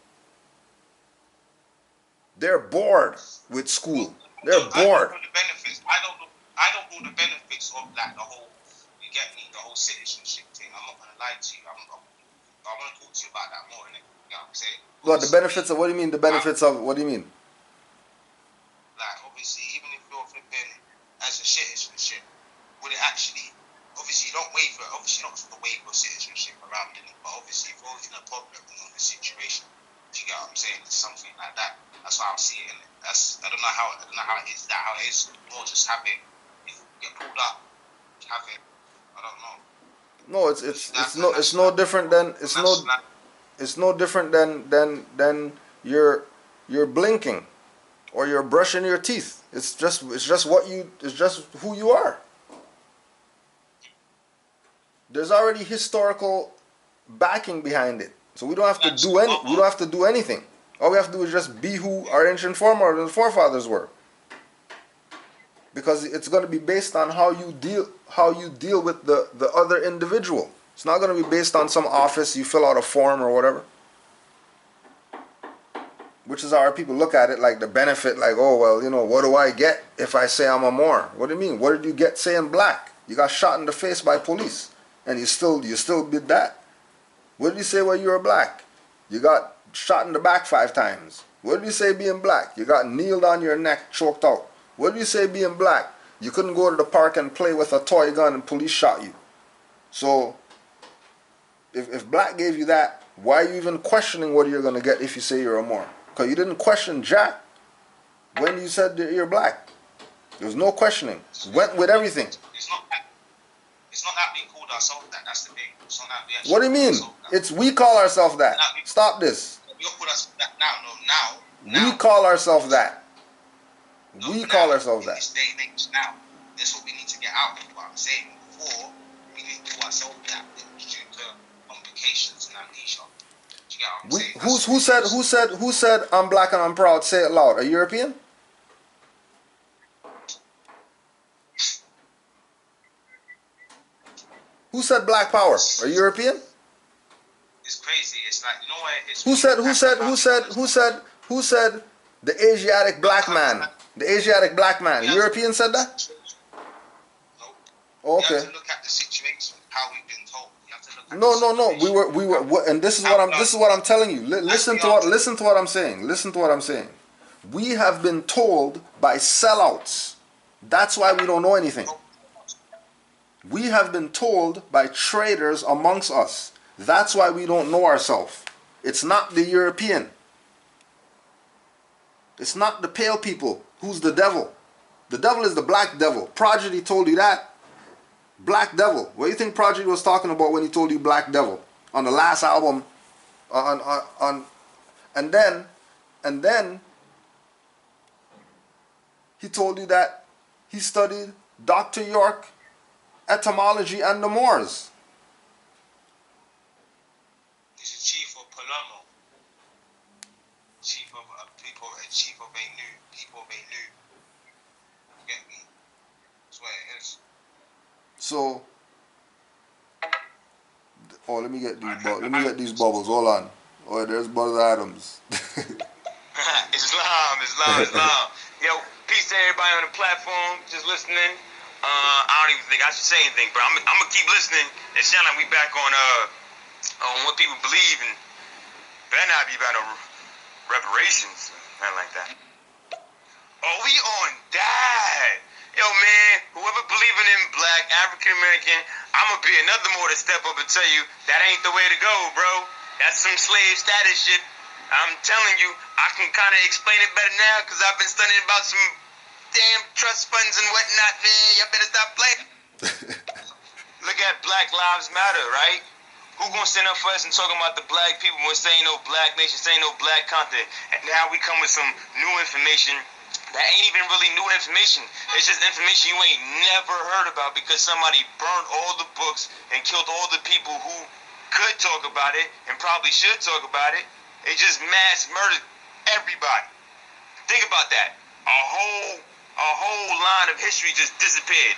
They're bored with school. They're bored. I don't know the benefits of like the whole, you get me, the whole citizenship thing. I'm not gonna lie to you. I want to talk to you about that more, innit? You know what I'm saying? What the benefits of? What do you mean? The benefits of? What do you mean? Like obviously, even if you're flipping as a citizenship, would it actually? Obviously, you don't waiver. Obviously, not for the waiver of citizenship around it. But obviously, if you're in a problem or a situation, do you get what I'm saying? It's something like that. That's how I see it. I don't know how it is. That how it is. Or just have it. If you get pulled up, have it. I don't know. No, it's no different than you're blinking or you're brushing your teeth. It's just who you are. There's already historical backing behind it, so we don't have to do anything. All we have to do is just be who our ancient forefathers were. Because it's going to be based on how you deal with the other individual. It's not going to be based on some office you fill out a form or whatever. Which is how our people look at it, like the benefit, like, oh well, you know, what do I get if I say I'm a Moor? What do you mean? What did you get saying black? You got shot in the face by police, and you still did that. What did you say when you were black? You got shot in the back 5 times. What did you say being black? You got kneeled on your neck, choked out. What did you say being black? You couldn't go to the park and play with a toy gun and police shot you. So, if black gave you that, why are you even questioning what you're going to get if you say you're a Moor? Because you didn't question Jack when you said that you're black. There was no questioning. Went with everything. It's not that we called ourselves that. That's the thing. It's not that we actually What do you mean? It's we call ourselves that. Stop this. We don't call ourselves that now. We call ourselves that. We call ourselves that. In this day and age now. That's what we need to get out of what I'm saying. Before, we didn't call ourselves that. It was due to complications and amnesia. Do you get what I'm saying? Who said I'm black and I'm proud? Say it loud. A European? Who said black power? A European? It's crazy. It's like, you know what? It's Who said the Asiatic black man? The Asiatic black man. European said that? No. Oh, okay. You have to look at the situation, how we've been told. You have to look at the situation. We were, and this is what I'm telling you. Listen to what I'm saying. Listen to what I'm saying. We have been told by sellouts. That's why we don't know anything. We have been told by traders amongst us. That's why we don't know ourselves. It's not the European. It's not the pale people. Who's the devil? The devil is the black devil. Prodigy told you that. Black devil. What do you think Prodigy was talking about when he told you black devil? On the last album on and then he told you that he studied Dr. York etymology and the Moors. He's the chief of Palermo. Chief of people, chief of a new people of a new. You get me? That's what it is. So, let me get these bubbles. Hold on. Oh, there's Brother Adams. Islam. Yo, peace to everybody on the platform just listening. I don't even think I should say anything, but I'm gonna keep listening. And sound like we back on what people believe, and better not be about no reparations, nothing like that. Oh, we on that. Yo, man, whoever believing in black, African American, I'm gonna be another more to step up and tell you that ain't the way to go, bro. That's some slave status shit. I'm telling you, I can kind of explain it better now because I've been studying about some damn trust funds and whatnot, man. Y'all better stop playing. Look at Black Lives Matter, right? Who gonna stand up for us and talking about the black people when saying no black nation, saying no black content? And now we come with some new information that ain't even really new information. It's just information you ain't never heard about because somebody burned all the books and killed all the people who could talk about it and probably should talk about it. They just mass murdered everybody. Think about that. A whole line of history just disappeared.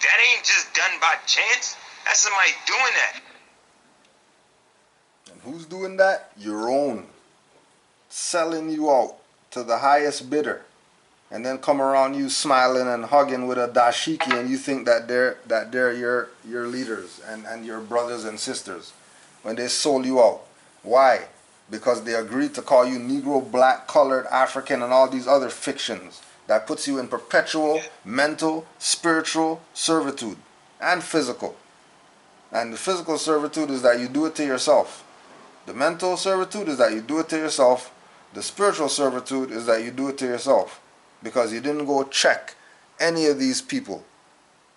That ain't just done by chance. That's somebody doing that. And who's doing that? Your own. Selling you out to the highest bidder. And then come around you smiling and hugging with a dashiki, and you think that they're your leaders and your brothers and sisters when they sold you out. Why? Because they agreed to call you Negro, black, colored, African, and all these other fictions that puts you in perpetual mental, spiritual servitude and physical. And the physical servitude is that you do it to yourself. The mental servitude is that you do it to yourself. The spiritual servitude is that you do it to yourself. Because you didn't go check any of these people.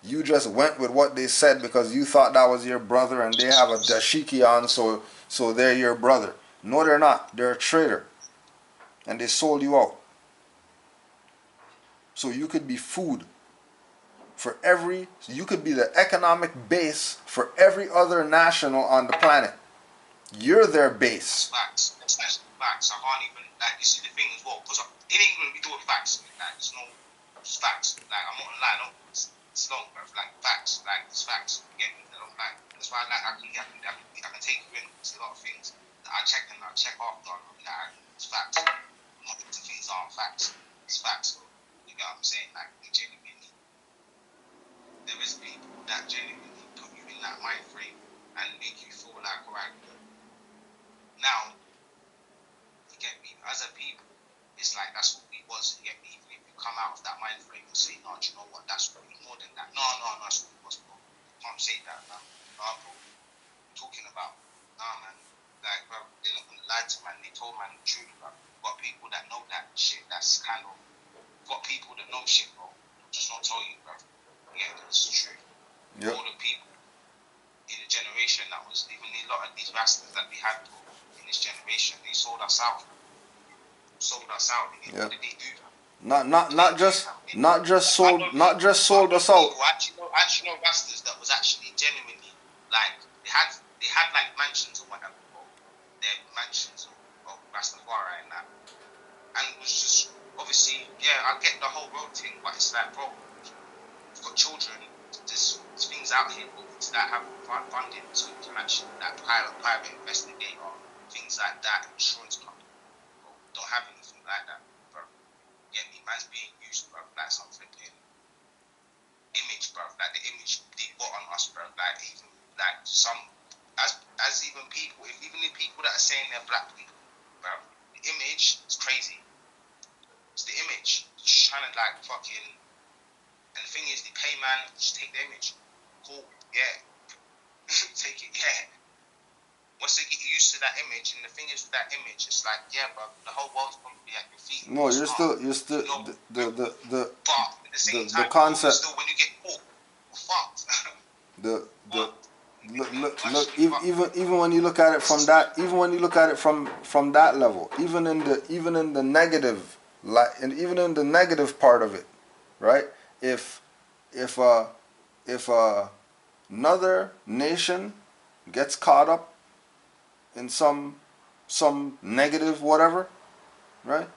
You just went with what they said because you thought that was your brother and they have a dashiki on, so they're your brother. No, they're not. They're a traitor. And they sold you out. So you could be food for you could be the economic base for every other national on the planet. You're their base. Facts. That's facts. I can't even, like, this is the thing as well. Because it ain't even we do with facts. Like, it's no, it's facts. Like, I'm not gonna lie, no. It's long, bro. Like, facts. Like, it's facts. You get me? I don't like. That's why, like, I can take you in. There's a lot of things that I check and I check after. Like, it's facts. Not the things aren't facts. It's facts. You get what I'm saying? Like, genuinely, there is people that genuinely put you in that mind frame and make you feel like, alright, now, you get me, as a people, it's like that's what we was, you get me, even if you come out of that mind frame and say, no, do you know what, that's more than that. No, that's what we was, bro. You can't say that, man. Nah, bro. Talking about, nah, man. Like, bro, they're not gonna lie to man, they told man the truth, bro. Got people that know that shit, that's kind of, got people that know shit, bro. Just not tell you, bro. Yeah, that's true. Yep. All the people in the generation that was, even a lot of these rastas that we had, bro, in this generation, they sold us out. Yep. What did they do? Not just sold us out. I actually know rastas that was actually genuinely, like, they had like mansions or whatever, bro. Their mansions of Rastafari and that. And it was just, obviously, yeah, I get the whole road thing, but it's like, bro, you've got children, there's things out here, bro, that have funding to actually, like, private investigator, things like that, insurance company, bro, don't have anything like that, bro. Get me, man's being used, bro, like some flipping image, bro, like the image they got on us, bro, like even, like some, as even people, even the people that are saying they're black people, bro, the image is crazy. It's the image, just trying to, like, fucking, and the thing is, they pay man, just take the image. Cool, yeah. Take it, yeah. Once they get used to that image, and the thing is with that image, it's like, yeah, bro, the whole world's probably at your feet. No, you're still but at the same time, concept. still when you get caught, you're fucked. Look. Even when you look at it from that, even when you look at it from that level, even in the negative, and even in the negative part of it, right? If another nation gets caught up in some negative whatever, right?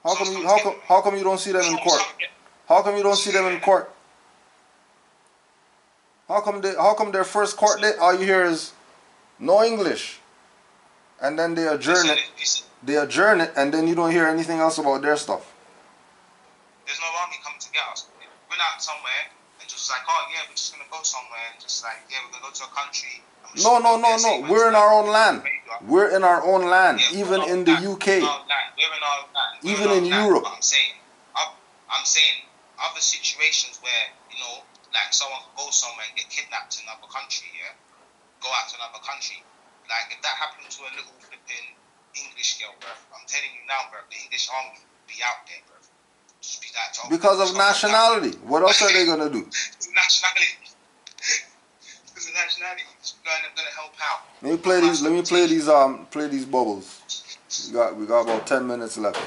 How come you don't see them in court? How come you don't see them in court? How come their first court date all you hear is no English, and then they adjourn it, and then you don't hear anything else about their stuff. There's no army coming to get us. We're not somewhere and just like, oh yeah, we're just gonna go somewhere and just like, yeah, we're gonna go to a country. No. We're in our own land. We're in our own land. Yeah, even in the UK. We're in our land. Even in Europe. But I'm saying other situations where, you know, like someone could go somewhere and get kidnapped in another country, yeah? Go out to another country. Like if that happened to a little flipping English girl, bruv, I'm telling you now, bruv, the English army would be out there, bruv. Just be that told. Because of nationality. What else are they gonna do? Nationality. Because of nationality. It's gonna help out. Let me play these bubbles. We got about 10 minutes left.